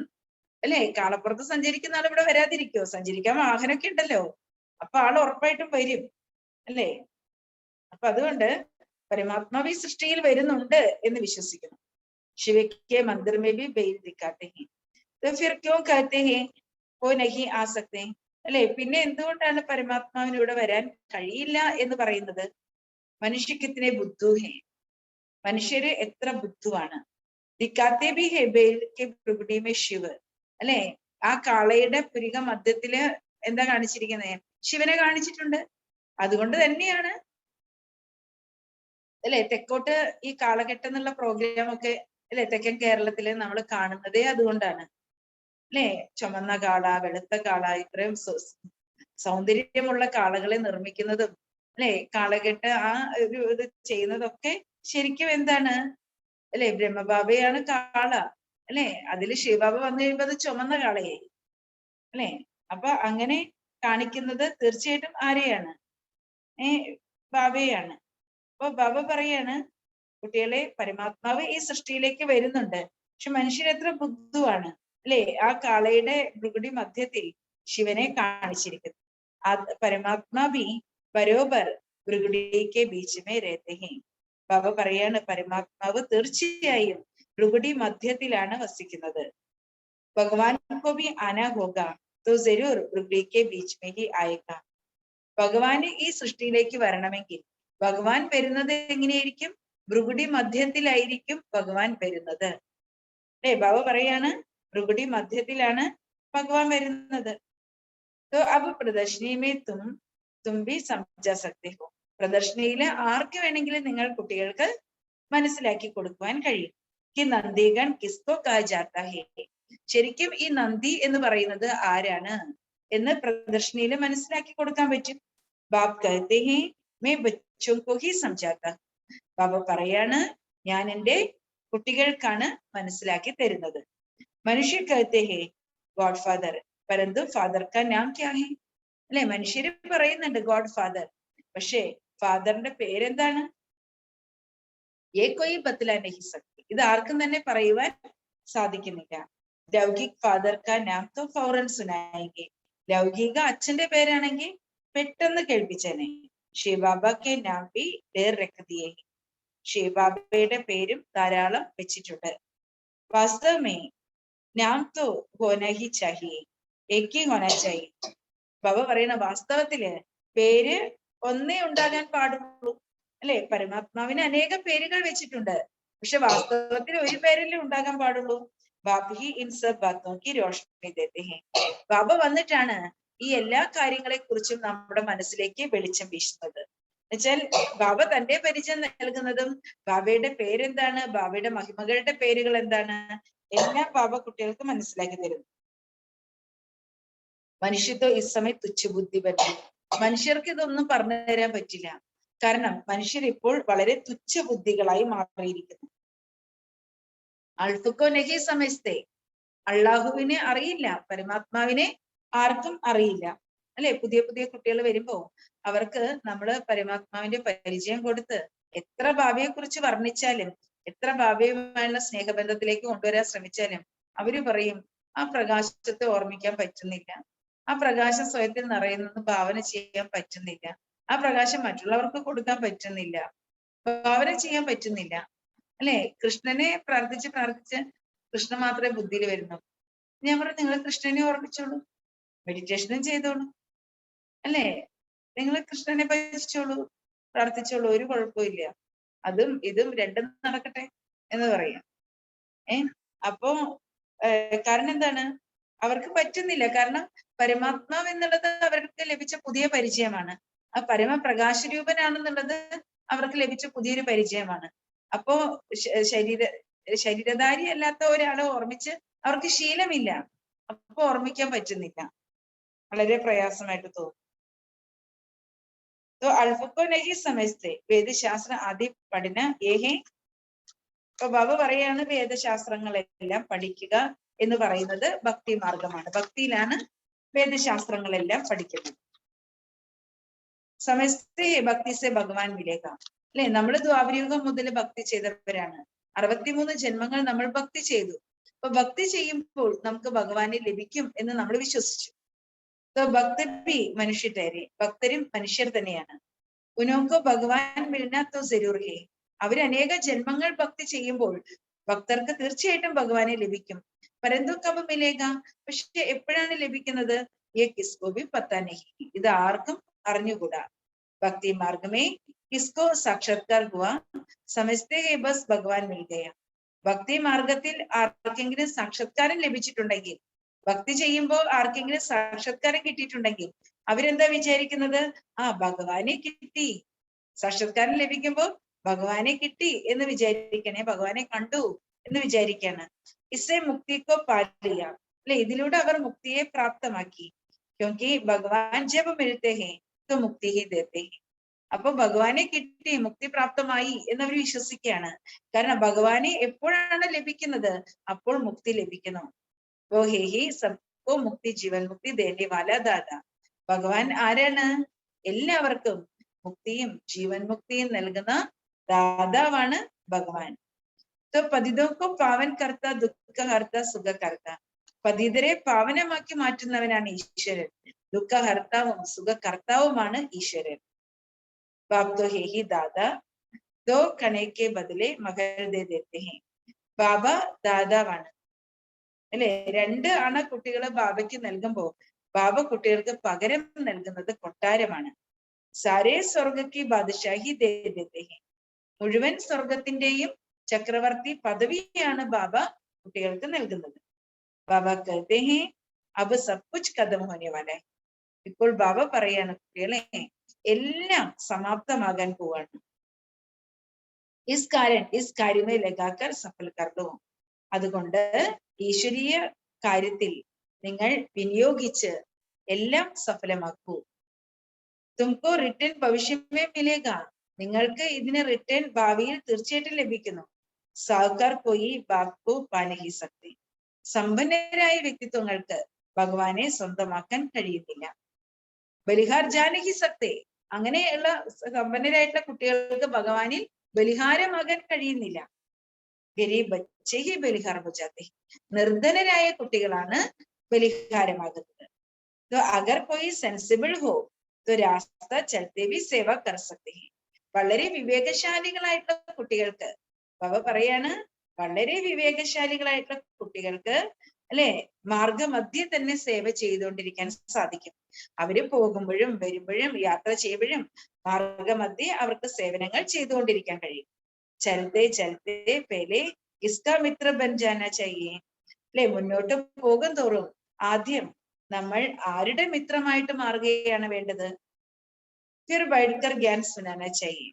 അല്ലെ, കാളപ്പുറത്ത് സഞ്ചരിക്കുന്ന ആൾ ഇവിടെ വരാതിരിക്കോ? സഞ്ചരിക്കാൻ വാഹനമൊക്കെ ഉണ്ടല്ലോ. അപ്പൊ ആൾ ഉറപ്പായിട്ടും വരും, അല്ലെ? അപ്പൊ അതുകൊണ്ട് പരമാത്മാവ് ഈ സൃഷ്ടിയിൽ വരുന്നുണ്ട് എന്ന് വിശ്വസിക്കുന്നു. ശിവയ്ക്ക് മന്ദിർ മേ ബി ബെയിൽ ദിക്കാത്തെ ഹെ, तो फिर क्यों कहते हैं वो नहीं आ सकते, അല്ലെ? പിന്നെ എന്തുകൊണ്ടാണ് പരമാത്മാവിന് ഇവിടെ വരാൻ കഴിയില്ല എന്ന് പറയുന്നത്? മനുഷ്യക്കിത്തിനെ ബുദ്ധു ഹെ, മനുഷ്യര് എത്ര ബുദ്ധുവാണ്. ദിക്കാത്തെ ബി ഹെ ബെയിൽ കെ പ്രകൃതി മേ ശിവ്, അല്ലെ? ആ കാളയുടെ പുരിക മധ്യത്തില് എന്താ കാണിച്ചിരിക്കുന്നത്? ശിവനെ കാണിച്ചിട്ടുണ്ട്. അതുകൊണ്ട് തന്നെയാണ്, അല്ലെ, തെക്കോട്ട് ഈ കാളകെട്ട് എന്നുള്ള പ്രോഗ്രാം ഒക്കെ, അല്ലെ, തെക്കൻ കേരളത്തില് നമ്മൾ കാണുന്നതേ അതുകൊണ്ടാണ്, അല്ലെ? ചുമന്ന കാള, വെളുത്ത കാള, ഇത്രയും സൗന്ദര്യമുള്ള കാളകളെ നിർമ്മിക്കുന്നതും, അല്ലെ, കാളകെട്ട് ആ ഒരു ഇത് ചെയ്യുന്നതൊക്കെ ശരിക്കും എന്താണ്, അല്ലെ? ബ്രഹ്മബാബയാണ് കാള, അല്ലെ? അതില് ശിവബാബ വന്നു കഴിയുമ്പോൾ അത് ചുമന്ന കാളയായി, അല്ലെ? അപ്പൊ അങ്ങനെ കാണിക്കുന്നത് തീർച്ചയായിട്ടും ആരെയാണ്? ബാബയാണ്. അപ്പൊ ബാബ പറയാണ്, കുട്ടികളെ, പരമാത്മാവ് ഈ സൃഷ്ടിയിലേക്ക് വരുന്നുണ്ട്, പക്ഷെ മനുഷ്യർ എത്ര ബുദ്ധുവാണ്, അല്ലെ? ആ കാളയുടെ ഭൃകുടി മധ്യത്തിൽ ശിവനെ കാണിച്ചിരിക്കുന്നു. പരമാത്മാ ഭി ബരോബർ ഭൃകുടിക്ക് ബീച്ച് രഹത്തെ ഹെ. ബാബ പറയാണ്, പരമാത്മാവ് തീർച്ചയായും ഭൃകുടി മധ്യത്തിലാണ് വസിക്കുന്നത്. ഭഗവാൻ കോ ഭി ആനാ ഹോഗ തോ ജരൂർ ഭൃകുടിക്ക് ബീച്ച് മേ ഹി ആയേഗ. ഭഗവാന് ഈ സൃഷ്ടിയിലേക്ക് വരണമെങ്കിൽ ഭഗവാൻ വരുന്നത് എങ്ങനെയായിരിക്കും? ഭൃകുടി മധ്യത്തിലായിരിക്കും ഭഗവാൻ വരുന്നത്, അല്ലെ? ബാബ പറയാണ്, ഭൃകുടി മധ്യത്തിലാണ് ഭഗവാൻ വരുന്നത്. तो अब प्रदर्शनी में तुम भी समझा सकते हो. പ്രദർശനയില് ആർക്ക് വേണമെങ്കിലും നിങ്ങൾ കുട്ടികൾക്ക് മനസ്സിലാക്കി കൊടുക്കുവാൻ കഴിയും. कि नंदीगण किसको कहा जाता है. ശരിക്കും ഈ നന്ദി എന്ന് പറയുന്നത് ആരാണ് എന്ന് പ്രദർശനയിൽ മനസ്സിലാക്കി കൊടുക്കാൻ പറ്റും. ബാബ് कहते हैं मैं बच्चों को ही समझाता. ബാബ പറയാണ്, ഞാൻ എൻ്റെ കുട്ടികൾക്കാണ് മനസ്സിലാക്കി തരുന്നത്. മനുഷ്യ कहते हैं ഗോഡ് ഫാദർ परंतु फादर का नाम क्या है, അല്ലെ? മനുഷ്യര് പറയുന്നുണ്ട് ഗോഡ് ഫാദർ, പക്ഷേ ഫാദറിന്റെ പേരെന്താണ്? ये कोई बतला नहीं सकती. ഇത് ആർക്കും തന്നെ പറയുവാൻ സാധിക്കുന്നില്ല. ലൗകിക് ഫാദർ കാ നാം തോ ഫൗറൻ സുനായെങ്കി. ലൗകിക അച്ഛന്റെ പേരാണെങ്കിൽ പെട്ടെന്ന് കേൾപ്പിച്ചേനെ. ശിവബാബ കെ നാം ഭി ഢേർ രഖ് ദിയേ. ശിവബാബയുടെ പേരും ധാരാളം വെച്ചിട്ടുണ്ട്. വാസ്തവമേ നാം തോ ഹോനാ he Chahiye, Ek he ഹോനാ Chahiye. ബാബ പറയുന്ന, വാസ്തവത്തില് പേര് ഒന്നേ ഉണ്ടാകാൻ പാടുള്ളൂ, അല്ലെ? പരമാത്മാവിന് അനേകം പേരുകൾ വെച്ചിട്ടുണ്ട്, പക്ഷെ വാസ്തവത്തിൽ ഒരു പേരല്ലേ ഉണ്ടാകാൻ പാടുള്ളൂ. ബാബ് ഹി ഇൻ സബ് ബാത്തോं की रोशनी देते हैं. ബാബ വന്നിട്ടാണ് ഈ എല്ലാ കാര്യങ്ങളെ കുറിച്ചും നമ്മുടെ മനസ്സിലേക്ക് വെളിച്ചം വീശുന്നത്. എന്നുവെച്ചാൽ ബാബ തന്റെ പരിചയം നൽകുന്നതും, ബാബയുടെ പേരെന്താണ്, ബാബയുടെ മഹിമകളുടെ പേരുകൾ എന്താണ്, എല്ലാം ബാബ കുട്ടികൾക്ക് മനസ്സിലാക്കി തരുന്നു. മനുഷ്യത്വ ഈ സമയം തുച്ഛബുദ്ധി പറ്റും. മനുഷ്യർക്ക് ഇതൊന്നും പറഞ്ഞു തരാൻ പറ്റില്ല, കാരണം മനുഷ്യർ ഇപ്പോൾ വളരെ തുച്ഛബുദ്ധികളായി മാറിയിരിക്കുന്നു. അൾഫുക്കോ നഹി സമസ്തേ. അള്ളാഹുവിനെ അറിയില്ല, പരമാത്മാവിനെ ആർക്കും അറിയില്ല, അല്ലെ? പുതിയ പുതിയ കുട്ടികൾ വരുമ്പോ അവർക്ക് നമ്മള് പരമാത്മാവിന്റെ പരിചയം കൊടുത്ത് എത്ര ഭാവിയെ കുറിച്ച് വർണ്ണിച്ചാലും എത്ര ഭാവ്യമായുള്ള സ്നേഹബന്ധത്തിലേക്ക് കൊണ്ടുവരാൻ ശ്രമിച്ചാലും അവര് പറയും ആ പ്രകാശത്തെ ഓർമ്മിക്കാൻ പറ്റുന്നില്ല, ആ പ്രകാശം സ്വയത്തിൽ നിറയുന്നത് ഭാവന ചെയ്യാൻ പറ്റുന്നില്ല, ആ പ്രകാശം മറ്റുള്ളവർക്ക് കൊടുക്കാൻ പറ്റുന്നില്ല, ഭാവന ചെയ്യാൻ പറ്റുന്നില്ല. അല്ലെ? കൃഷ്ണനെ പ്രാർത്ഥിച്ച് പ്രാർത്ഥിച്ച് കൃഷ്ണൻ മാത്രമേ ബുദ്ധിയിൽ വരുന്നു. ഞാൻ പറഞ്ഞു നിങ്ങൾ കൃഷ്ണനെ ഓർമ്മിച്ചോളൂ, മെഡിറ്റേഷനും ചെയ്തോളൂ, അല്ലേ? നിങ്ങൾ കൃഷ്ണനെ ഭജിച്ചോളൂ, പ്രാർത്ഥിച്ചോളൂ, ഒരു കുഴപ്പമില്ല. അതും ഇതും രണ്ടും നടക്കട്ടെ എന്ന് പറയാം. അപ്പോ കാരണം എന്താണ്? അവർക്ക് പറ്റുന്നില്ല. കാരണം പരമാത്മാവ് എന്നുള്ളത് അവർക്ക് ലഭിച്ച പുതിയ പരിചയമാണ്. ആ പരമപ്രകാശരൂപനാണെന്നുള്ളത് അവർക്ക് ലഭിച്ച പുതിയൊരു പരിചയമാണ്. അപ്പോ ശരീരധാരി അല്ലാത്ത ഒരാളെ ഓർമ്മിച്ച് അവർക്ക് ശീലമില്ല. അപ്പൊ ഓർമ്മിക്കാൻ പറ്റുന്നില്ല. വളരെ പ്രയാസമായിട്ട് തോന്നും. तो अल्फ को नहीं समझते വേദശാസ്ത്ര ആദി പഠന ഏഹേ. അപ്പൊ ബാബ പറയാണ് വേദശാസ്ത്രങ്ങളെല്ലാം പഠിക്കുക എന്ന് പറയുന്നത് ഭക്തി മാർഗമാണ്. ഭക്തിയിലാണ് വേദശാസ്ത്രങ്ങളെല്ലാം പഠിക്കുന്നത്. സമസ്തേ ഭക്തി സെ ഭഗവാൻ മിലേക. അല്ലെ? നമ്മൾ ദ്വാപരയുഗം മുതൽ ഭക്തി ചെയ്തവരാണ്. 63 ജന്മങ്ങൾ നമ്മൾ ഭക്തി ചെയ്തു. അപ്പൊ ഭക്തി ചെയ്യുമ്പോൾ നമുക്ക് ഭഗവാനെ ലഭിക്കും എന്ന് നമ്മൾ വിശ്വസിച്ചു. ഭക്തർ ബി മനുഷ്യ തേരെ, ഭക്തരും മനുഷ്യർ തന്നെയാണ്. ഉനോക്കോ ഭഗവാൻ മിൽന തോ ജരൂർ ഹേ. അവർ അനേക ജന്മങ്ങൾ ഭക്തി ചെയ്യുമ്പോൾ ഭക്തർക്ക് തീർച്ചയായിട്ടും ഭഗവാനെ ലഭിക്കും. പരന്തു കബ് മിലേക. പക്ഷെ എപ്പോഴാണ് ലഭിക്കുന്നത്? യേ കിസ്കോ ബി പത്താ നഹി. ഇത് ആർക്കും അറിഞ്ഞുകൂടാ. ഭക്തി മാർഗമേ കിസ്കോ സാക്ഷാത്കാർ ഹുവ സമസ്തേ ഹേ ബസ് ഭഗവാൻ മിൽ ഗയ. ഭക്തി മാർഗത്തിൽ ആർക്കെങ്കിലും സാക്ഷാത്കാരം ലഭിച്ചിട്ടുണ്ടെങ്കിൽ, ഭക്തി ചെയ്യുമ്പോൾ ആർക്കെങ്കിലും സാക്ഷാത്കാരം കിട്ടിയിട്ടുണ്ടെങ്കിൽ അവരെന്താ വിചാരിക്കുന്നത്? ആ ഭഗവാനെ കിട്ടി. സാക്ഷാത്കാരം ലഭിക്കുമ്പോൾ ഭഗവാനെ കിട്ടി എന്ന് വിചാരിക്കണേ, ഭഗവാനെ കണ്ടു എന്ന് വിചാരിക്കാണ്. ഇസേ മുക്തിക്കോ പാലിയ. അല്ലെ? ഇതിലൂടെ അവർ മുക്തിയെ പ്രാപ്തമാക്കി. ക്യോങ്കി ഭഗവാൻ ജബ് മിൽത്തെ ഹേ തോ മുക്തി ഹി ദേത്തെ ഹേ. അപ്പൊ ഭഗവാനെ കിട്ടി, മുക്തി പ്രാപ്തമായി എന്നവർ വിശ്വസിക്കുകയാണ്. കാരണം ഭഗവാനെ എപ്പോഴാണ് ലഭിക്കുന്നത്? അപ്പോൾ മുക്തി ലഭിക്കുന്നു. वो है ही सबको मुक्ति जीवन मुक्ति देने वाला दादा. ഭഗവാൻ ആരാണ്? എല്ലാവർക്കും മുക്തിയും ജീവൻ മുക്തിയും നൽകുന്ന ദാതാവാണ് ഭഗവാൻ. तो पतितों को पावन करता ദുഃഖഹർത്ത സുഖകർത്ത. പതിതരെ പാവനമാക്കി മാറ്റുന്നവനാണ് ഈശ്വരൻ. ദുഃഖഹർത്താവും സുഖകർത്താവുമാണ് ഈശ്വരൻ. बाप तो है ही दादा, दो कणे के बदले मगर दे देते हैं. ബാബ ദാതാവാണ്. അല്ലെ? 2 ആണ കുട്ടികളെ ബാബയ്ക്ക് നൽകുമ്പോ ബാബ കുട്ടികൾക്ക് പകരം നൽകുന്നത് കൊട്ടാരമാണ്. സാരേ സ്വർഗക്ക് ബാദശാഹി ദേ ദേത്തെ ഹേ. മുഴുവൻ സ്വർഗത്തിന്റെയും ചക്രവർത്തി പദവിയാണ് ബാബ കുട്ടികൾക്ക് നൽകുന്നത്. ബാബ കഹത്തെ ഹേ അബ് സബ് കുച്ച് ഖതം ഹോനെ വാലാ ഹേ. ഇപ്പോൾ ബാബ പറയാണ്, കുട്ടികളെ എല്ലാം സമാപ്തമാകാൻ പോവാണ്. ഇസ് കാര്യമേ ലഗാക്കർ സഫൽ കർ ദോ. അതുകൊണ്ട് ഈശ്വരീയ കാര്യത്തിൽ നിങ്ങൾ വിനിയോഗിച്ച് എല്ലാം സഫലമാക്കൂ. തുംകോ റിട്ടേൺ ഭവിഷ്യമേ മിലേഗ. നിങ്ങൾക്ക് ഇതിന് റിട്ടേൺ ഭാവിയിൽ തീർച്ചയായിട്ടും ലഭിക്കുന്നു. സാഹുകാർ പോയി ബാപ്പു പാനഹി സക്തി. സമ്പന്നരായ വ്യക്തിത്വങ്ങൾക്ക് ഭഗവാനെ സ്വന്തമാക്കാൻ കഴിയുന്നില്ല. ബലിഹാർ ജാനഹി സക്തി. അങ്ങനെയുള്ള സമ്പന്നരായിട്ടുള്ള കുട്ടികൾക്ക് ഭഗവാനിൽ ബലിഹാരമാകാൻ കഴിയുന്നില്ല. ഗരീബ് ബച്ചേ ഹി ബലിഹാർ ഹോ ജാത്തെ. നിർധനരായ കുട്ടികളാണ് ബലിഹാരമാകുന്നത്. तो अगर कोई सेंसिबल हो तो रास्ता चलते भी सेवा कर सकते हैं. വളരെ വിവേകശാലികളായിട്ടുള്ള കുട്ടികൾക്ക് ബാബ പറയാണ്, വളരെ വിവേകശാലികളായിട്ടുള്ള കുട്ടികൾക്ക് അല്ലെ മാർഗമധ്യേ തന്നെ സേവ ചെയ്തുകൊണ്ടിരിക്കാൻ സാധിക്കും. അവര് പോകുമ്പോഴും വരുമ്പോഴും യാത്ര ചെയ്യുമ്പോഴും മാർഗമധ്യേ അവർക്ക് സേവനങ്ങൾ ചെയ്തുകൊണ്ടിരിക്കാൻ കഴിയും. ചലത്തെ ചലത്തെ പേലെ കിസ്കാ മിത്ര ബൻ ജാനാ ചാഹിയേ. അല്ലെ? മുന്നോട്ട് പോകും തോറും ആദ്യം നമ്മൾ ആരുടെ മിത്രമായിട്ട് മാറുകയാണ് വേണ്ടത്? ഫിർ ബൈഠ്കർ ഗ്യാൻ സുനാനാ ചാഹിയേ.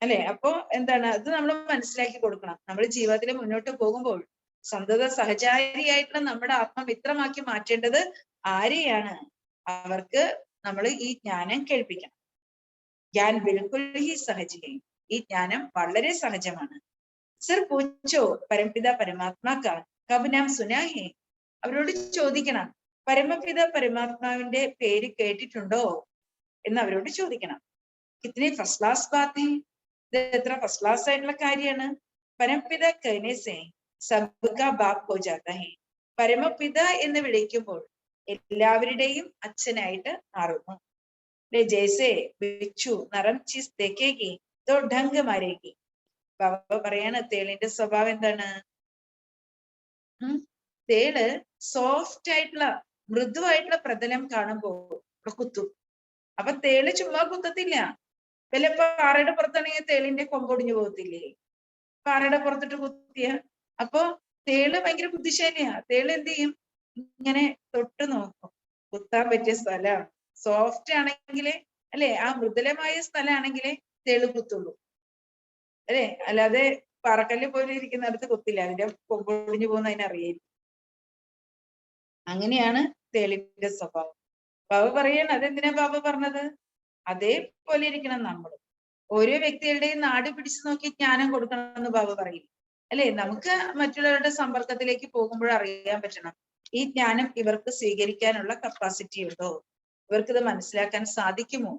അല്ലെ? അപ്പോ എന്താണ് അത് നമ്മൾ മനസ്സിലാക്കി കൊടുക്കണം. നമ്മൾ ജീവിതത്തിൽ മുന്നോട്ട് പോകുമ്പോൾ സന്തത സഹചാരിയായിട്ടുള്ള നമ്മുടെ ആത്മമിത്രമാക്കി മാറ്റേണ്ടത് ആരെയാണ്? അവർക്ക് നമ്മൾ ഈ ജ്ഞാനം കേൾപ്പിക്കണം. ജ്ഞാൻ ബിൽക്കുൽ ഹി സഹജ്. ഈ ജ്ഞാനം വളരെ സഹജമാണ്. സർ പൂച്ചോ പരംപിത പരമാത്മാ കാ കബ് നാം സുനാ ഹേ. അവരോട് ചോദിക്കണം, പരമപിത പരമാത്മാവിന്റെ പേര് കേട്ടിട്ടുണ്ടോ എന്ന് അവരോട് ചോദിക്കണം. കിतनी ഫസ്റ്റ് ക്ലാസ് ബാത്ത് ഹേ. ഇത് എത്ര ഫസ്റ്റ് ക്ലാസ് ആയിട്ടുള്ള കാര്യമാണ്. പരംപിത കഹ്നെ സബ്കാ ബാപ്പ് ഹോ ജാതാ ഹൈ. പരമപിത എന്ന് വിളിക്കുമ്പോൾ എല്ലാവരുടെയും അച്ഛനായിട്ട് മാറുന്നു. ജയ്സെ ബിച്ചു നരം ചീസ് ദേഖേഗി തോ ഢംഗ് മാരേഗി. ബാബ പറയാണ് തേളിന്റെ സ്വഭാവം എന്താണ്? തേള് സോഫ്റ്റ് ആയിട്ടുള്ള മൃദുവായിട്ടുള്ള പ്രതലം കാണുമ്പോൾ കുത്തും. അപ്പൊ തേള് ചുമ്മാ കുത്തത്തില്ല. വല്ല പാറയുടെ പുറത്താണെങ്കിൽ തേളിന്റെ കൊമ്പൊടിഞ്ഞു പോകത്തില്ലേ? പാറയുടെ പുറത്തിട്ട് കുത്തിയ. അപ്പൊ തേള് ഭയങ്കര ബുദ്ധിശാലിയാ. തേള് എന്ത് ചെയ്യും? ഇങ്ങനെ തൊട്ട് നോക്കും. കുത്താൻ പറ്റിയ സ്ഥലമാണ്. സോഫ്റ്റ് ആണെങ്കിലേ അല്ലെ, ആ മൃദുലമായ സ്ഥലമാണെങ്കിലേ തേള് കുത്തുള്ളൂ അല്ലെ. അല്ലാതെ പാറക്കല്ല് പോലെ ഇരിക്കുന്നിടത്ത് കുത്തില്ല. അതിന്റെ കൊമ്പൊടിഞ്ഞു പോകുന്ന അതിനറിയായിരിക്കും. അങ്ങനെയാണ് തേളിന്റെ സ്വഭാവം. ബാബ പറയാണ് അതെന്തിനാ ബാബ പറഞ്ഞത്? അതേപോലെ ഇരിക്കണം നമ്മൾ. ഓരോ വ്യക്തികളുടെയും നാട് പിടിച്ചു നോക്കി ജ്ഞാനം കൊടുക്കണം എന്ന് ബാബ പറയും അല്ലെ. നമുക്ക് മറ്റുള്ളവരുടെ സമ്പർക്കത്തിലേക്ക് പോകുമ്പോൾ അറിയാൻ പറ്റണം, ഈ ജ്ഞാനം ഇവർക്ക് സ്വീകരിക്കാനുള്ള കപ്പാസിറ്റി ഉണ്ടോ, ഇവർക്കിത് മനസ്സിലാക്കാൻ സാധിക്കുമോ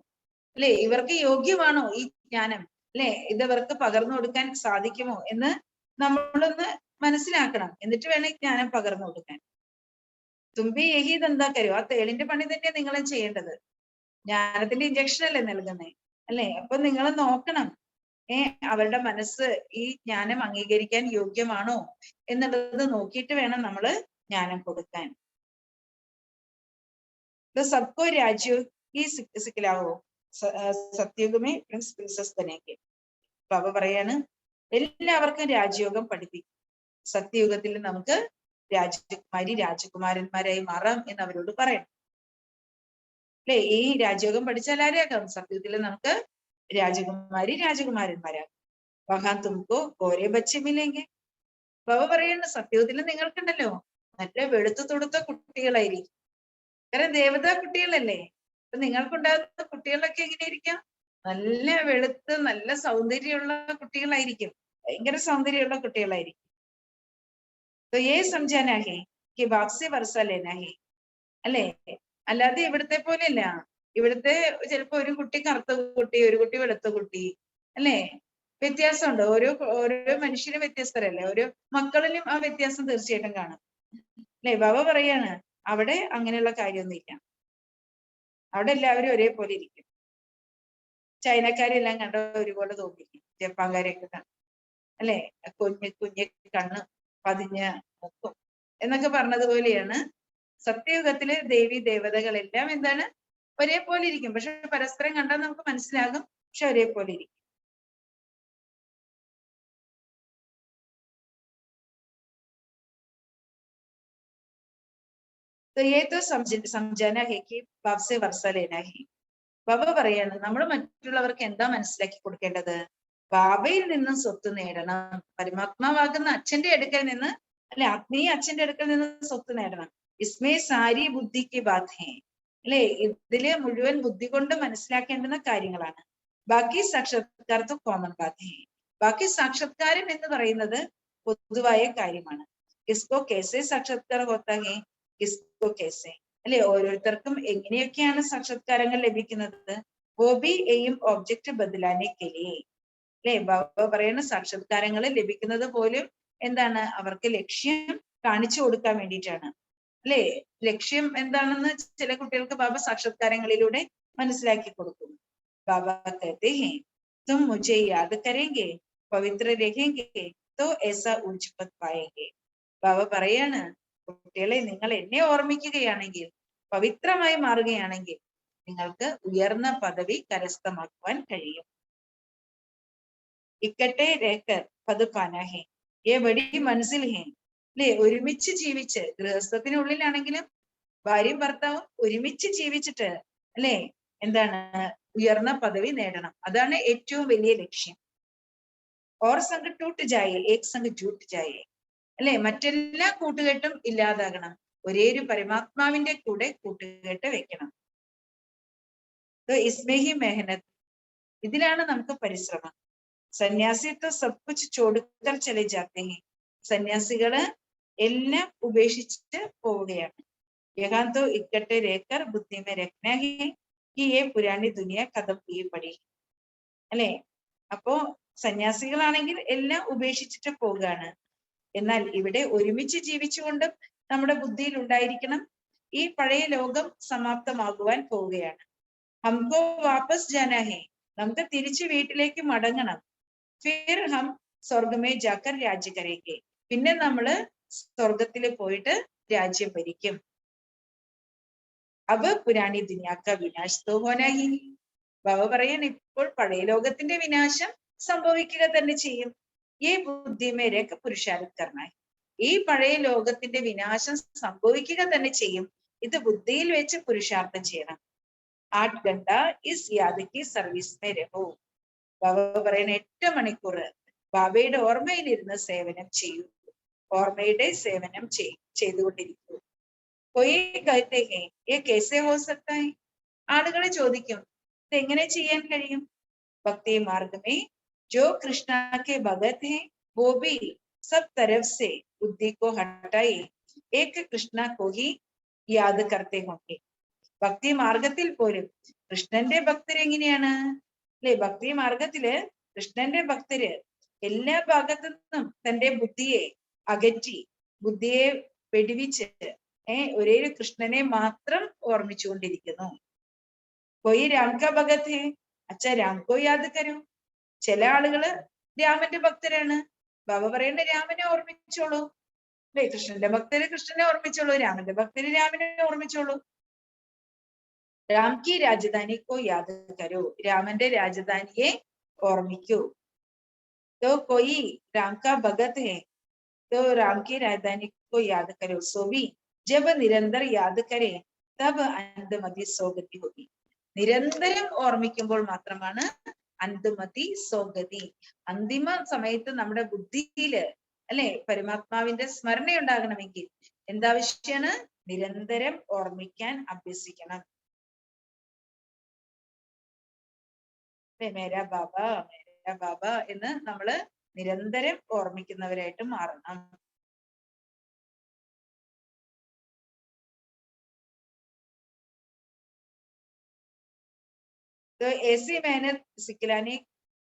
അല്ലെ, ഇവർക്ക് യോഗ്യമാണോ ഈ ജ്ഞാനം അല്ലെ, ഇതവർക്ക് പകർന്നു കൊടുക്കാൻ സാധിക്കുമോ എന്ന് നമ്മളൊന്ന് മനസ്സിലാക്കണം. എന്നിട്ട് വേണം ഈ ജ്ഞാനം പകർന്നു കൊടുക്കാൻ. തുമ്പി യഹി ഇതെന്താ കരുവോ, ആ തേളിന്റെ പണി തന്നെ നിങ്ങളും ചെയ്യേണ്ടത്. ജ്ഞാനത്തിന്റെ ഇഞ്ചക്ഷൻ അല്ലേ നൽകുന്നേ അല്ലെ. അപ്പൊ നിങ്ങൾ നോക്കണം, അവരുടെ മനസ്സ് ഈ ജ്ഞാനം അംഗീകരിക്കാൻ യോഗ്യമാണോ എന്നുള്ളത് നോക്കിയിട്ട് വേണം നമ്മൾ ജ്ഞാനം കൊടുക്കാൻ. സബ്കോ രാജ്യോ ഈ സിക്കലാവോ സത്യുഗമേ പ്രിൻസ് പ്രിൻസസ് തന്നെയൊക്കെ. ബാബ പറയാണ് എല്ലാവർക്കും രാജയോഗം പഠിപ്പിക്കും. സത്യയുഗത്തിൽ നമുക്ക് രാജകുമാരി രാജകുമാരന്മാരായി മാറാം എന്ന് അവരോട് പറയണം അല്ലെ. ഈ രാജയോഗം പഠിച്ചാൽ ആരാകാം? സത്യത്തിൽ നമുക്ക് രാജകുമാരി രാജകുമാരന്മാരാകും. വഹാൻ തുമ്പോ ഓരേ ബച്ചമില്ലെങ്കിൽ. ബാബ പറയുന്നു സത്യത്തിൽ നിങ്ങൾക്കുണ്ടല്ലോ നല്ല വെളുത്തു തൊടുത്ത കുട്ടികളായിരിക്കും. കാരണം ദേവതാ കുട്ടികളല്ലേ. അപ്പൊ നിങ്ങൾക്കുണ്ടാകുന്ന കുട്ടികളൊക്കെ എങ്ങനെയായിരിക്കാം? നല്ല വെളുത്ത് നല്ല സൗന്ദര്യമുള്ള കുട്ടികളായിരിക്കും. ഭയങ്കര സൗന്ദര്യമുള്ള കുട്ടികളായിരിക്കും. तो ये समझाना है कि बाप से वर्षा लेना है അല്ലെ. അല്ലാതെ ഇവിടുത്തെ പോലെയല്ല. ഇവിടുത്തെ ചിലപ്പോ ഒരു കുട്ടി കറുത്ത കുട്ടി, ഒരു കുട്ടി വെളുത്ത കുട്ടി അല്ലെ. വ്യത്യാസമുണ്ട്. ഓരോ മനുഷ്യരും വ്യത്യസ്തരല്ലേ. ഓരോ മക്കളിലും ആ വ്യത്യാസം തീർച്ചയായിട്ടും കാണും അല്ലെ. ബാബ പറയാണ് അവിടെ അങ്ങനെയുള്ള കാര്യമൊന്നുമില്ല. അവിടെ എല്ലാവരും ഒരേപോലെ ഇരിക്കും. ചൈനക്കാരെല്ലാം കണ്ട ഒരുപോലെ തോന്നിക്കും. ജപ്പാൻകാരെയൊക്കെ കണ്ടു അല്ലെ. കുഞ്ഞ് കണ്ണ് പതിഞ്ഞ മുക്കും എന്നൊക്കെ പറഞ്ഞതുപോലെയാണ് സത്യയുഗത്തില് ദേവി ദേവതകളെല്ലാം എന്താണ് ഒരേപോലെ ഇരിക്കും. പക്ഷെ പരസ്പരം കണ്ടാൽ നമുക്ക് മനസ്സിലാകും, പക്ഷെ ഒരേപോലെ ഇരിക്കും. സംജാന ഹേ കി ബാബ് സെ വർഷ ലേന ഹേ. ബാബ പറയാണ് നമ്മൾ മറ്റുള്ളവർക്ക് എന്താ മനസ്സിലാക്കി കൊടുക്കേണ്ടത്? ബാബയിൽ നിന്നും സ്വത്ത് നേടണം. പരമാത്മാവാകുന്ന അച്ഛന്റെ അടുക്കൽ നിന്ന് അല്ലെ, ആത്മീയ അച്ഛന്റെ അടുക്കൽ നിന്ന് സ്വത്ത് നേടണം. ഇസ്മേ സാരി ബുദ്ധിക്ക് ബാത് ഹേ അല്ലെ. ഇതില് മുഴുവൻ ബുദ്ധി കൊണ്ട് മനസ്സിലാക്കേണ്ടുന്ന കാര്യങ്ങളാണ്. ബാക്കി സാക്ഷാത്കാർ തോ കോമൺ ബാത് ഹേ. ബാക്കി സാക്ഷാത്കാരം എന്ന് പറയുന്നത് പൊതുവായ കാര്യമാണ്. കിസ്കോ കേസെ സാക്ഷാത്കാർ ഹോത്താ ഹേ, കിസ്കോ കേസെ അല്ലെ. ഓരോരുത്തർക്കും എങ്ങനെയൊക്കെയാണ് സാക്ഷാത്കാരങ്ങൾ ലഭിക്കുന്നത്? വോബി എയും ഒബ്ജക്റ്റ് ബദലാനെ കെലിയെ അല്ലെ. ബാബ പറയുന്ന സാക്ഷാത്കാരങ്ങൾ ലഭിക്കുന്നത് പോലും എന്താണ്? അവർക്ക് ലക്ഷ്യം കാണിച്ചു കൊടുക്കാൻ വേണ്ടിയിട്ടാണ് അല്ലെ. ലക്ഷ്യം എന്താണെന്ന് ചില കുട്ടികൾക്ക് ബാബ സാക്ഷാത്കാരങ്ങളിലൂടെ മനസ്സിലാക്കി കൊടുക്കും. ബാബ कहते हैं तुम मुझे याद करेंगे पवित्र रहेंगे तो ऐसा ऊंच पद पाएंगे. ബാബ പറയാണ് കുട്ടികളെ നിങ്ങൾ എന്നെ ഓർമ്മിക്കുകയാണെങ്കിൽ, പവിത്രമായി മാറുകയാണെങ്കിൽ നിങ്ങൾക്ക് ഉയർന്ന പദവി കരസ്ഥമാക്കുവാൻ കഴിയും. ഇക്കട്ടെ രേക്കർ പത് പാനാ ഹേ യേ ബഡി മൻസിൽ ഹേ അല്ലെ. ഒരുമിച്ച് ജീവിച്ച് ഗൃഹസ്ഥത്തിനുള്ളിലാണെങ്കിലും ഭാര്യയും ഭർത്താവും ഒരുമിച്ച് ജീവിച്ചിട്ട് അല്ലെ എന്താണ് ഉയർന്ന പദവി നേടണം. അതാണ് ഏറ്റവും വലിയ ലക്ഷ്യം. ഓർ സംഘ ടൂട്ട് ജായേ ഏക് സംഘ ജൂട്ട് ജായേ അല്ലെ. മറ്റെല്ലാ കൂട്ടുകെട്ടും ഇല്ലാതാകണം. ഒരേ ഒരു പരമാത്മാവിന്റെ കൂടെ കൂട്ടുകെട്ട് വെക്കണം. ഇസ്മേഹി മെഹനത്, ഇതിലാണ് നമുക്ക് പരിശ്രമം. സന്യാസിത്വ സബ് കുച്ച് ചോടുക്കൽ ചലെ ജാത്തെ ഹേ. സന്യാസികള് എല്ലാം ഉപേക്ഷിച്ച് പോവുകയാണ്. യഹാൻ തോ ഇക്കട്ടെ രേക്കർ ബുദ്ധി മേ രഖ്നാ ഹേ കി യേ പുരാനി ദുനിയ ഖതം ഹുയി പടി അല്ലെ. അപ്പോ സന്യാസികളാണെങ്കിൽ എല്ലാം ഉപേക്ഷിച്ചിട്ട് പോവുകയാണ്. എന്നാൽ ഇവിടെ ഒരുമിച്ച് ജീവിച്ചുകൊണ്ടും നമ്മുടെ ബുദ്ധിയിൽ ഉണ്ടായിരിക്കണം, ഈ പഴയ ലോകം സമാപ്തമാകുവാൻ പോവുകയാണ്. ഹംകോ വാപ്പസ് ജാനാ ഹെ, നമുക്ക് തിരിച്ച് വീട്ടിലേക്ക് മടങ്ങണം. ഫിർ ഹം സ്വർഗമേ ജാക്കർ രാജ്യ കരേങ്കെ, പിന്നെ നമ്മള് സ്വർഗത്തിൽ പോയിട്ട് രാജ്യം ഭരിക്കും. അബ് പുരാണി ദുനിയാക്ക വിനാശ് തോ ഹോനാ ഹി, ബാബ പറയാൻ ഇപ്പോൾ പഴയ ലോകത്തിന്റെ വിനാശം സംഭവിക്കുക തന്നെ ചെയ്യും. ഈ ബുദ്ധി മേരേക്ക് പുരുഷാരത് കർണ, ഈ പഴയ ലോകത്തിന്റെ വിനാശം സംഭവിക്കുക തന്നെ ചെയ്യും. ഇത് ബുദ്ധിയിൽ വെച്ച് പുരുഷാർത്ഥം ചെയ്യണം. 8 ഘണ്ട ഇസ് യാദ് സർവീസ് മേ രഹോ, ബാബ പറയുന്ന 8 മണിക്കൂർ ബാബയുടെ ഓർമ്മയിലിരുന്ന് സേവനം ചെയ്യൂ, ഓർമ്മയുടെ സേവനം ചെയ്തുകൊണ്ടിരിക്കൂ. കൊയ് കഹത്തെ ഹെ യേ കൈസെ ഹോ സക്താ ഹൈ, ആളുകളെ ചോദിക്കും ഇത് എങ്ങനെ ചെയ്യാൻ കഴിയും. ഭക്തി മാർഗമേ जो कृष्णा के भगत हैं वो भी सब तरफ से बुद्धि को हटाए एक कृष्णा को ही याद करते होंगे. ഭക്തി മാർഗത്തിൽ പോലും കൃഷ്ണന്റെ ഭക്തര് എങ്ങനെയാണ് അല്ലെ? ഭക്തി മാർഗത്തില് കൃഷ്ണന്റെ ഭക്തര് എല്ലാ ഭാഗത്തു നിന്നും തന്റെ ബുദ്ധിയെ അകറ്റി, ബുദ്ധിയെ വെടിവിച്ച് ഒരേ കൃഷ്ണനെ മാത്രം ഓർമ്മിച്ചുകൊണ്ടിരിക്കുന്നു. കൊയ് രാം കാ ഭഗത് ഹെ, അച്ഛാ രാം കോ യാദ് കരോ, ചില ആളുകള് രാമന്റെ ഭക്തരാണ്. ബാബ പറയേണ്ട രാമനെ ഓർമ്മിച്ചോളൂ അല്ലെ, കൃഷ്ണന്റെ ഭക്തര് കൃഷ്ണനെ ഓർമ്മിച്ചോളൂ, രാമന്റെ ഭക്തര് രാമനെ ഓർമ്മിച്ചോളൂ. രാം കി രാജധാനി കോ യാദ് കരോ, രാമന്റെ രാജധാനിയെ ഓർമ്മിക്കൂ. तो कोई राम का भगत है तो राम की राजधानी को याद करो, सो भी जब निरंतर याद करे तब अंतमति सौगति होगी. നിരന്തരം ഓർമ്മിക്കുമ്പോൾ മാത്രമാണ് അന്തിമതി സോഗതി, അന്തിമ സമയത്ത് നമ്മുടെ ബുദ്ധിയില് അല്ലെ പരമാത്മാവിന്റെ സ്മരണ ഉണ്ടാകണമെങ്കിൽ എന്താവശ്യമാണ്? നിരന്തരം ഓർമ്മിക്കാൻ അഭ്യസിക്കണം. മേരാ ബാബ മേരാ ബാബ എന്ന് നമ്മള് നിരന്തരം ഓർമ്മിക്കുന്നവരായിട്ട് മാറണം. ऐसी मेहनत सिखलाने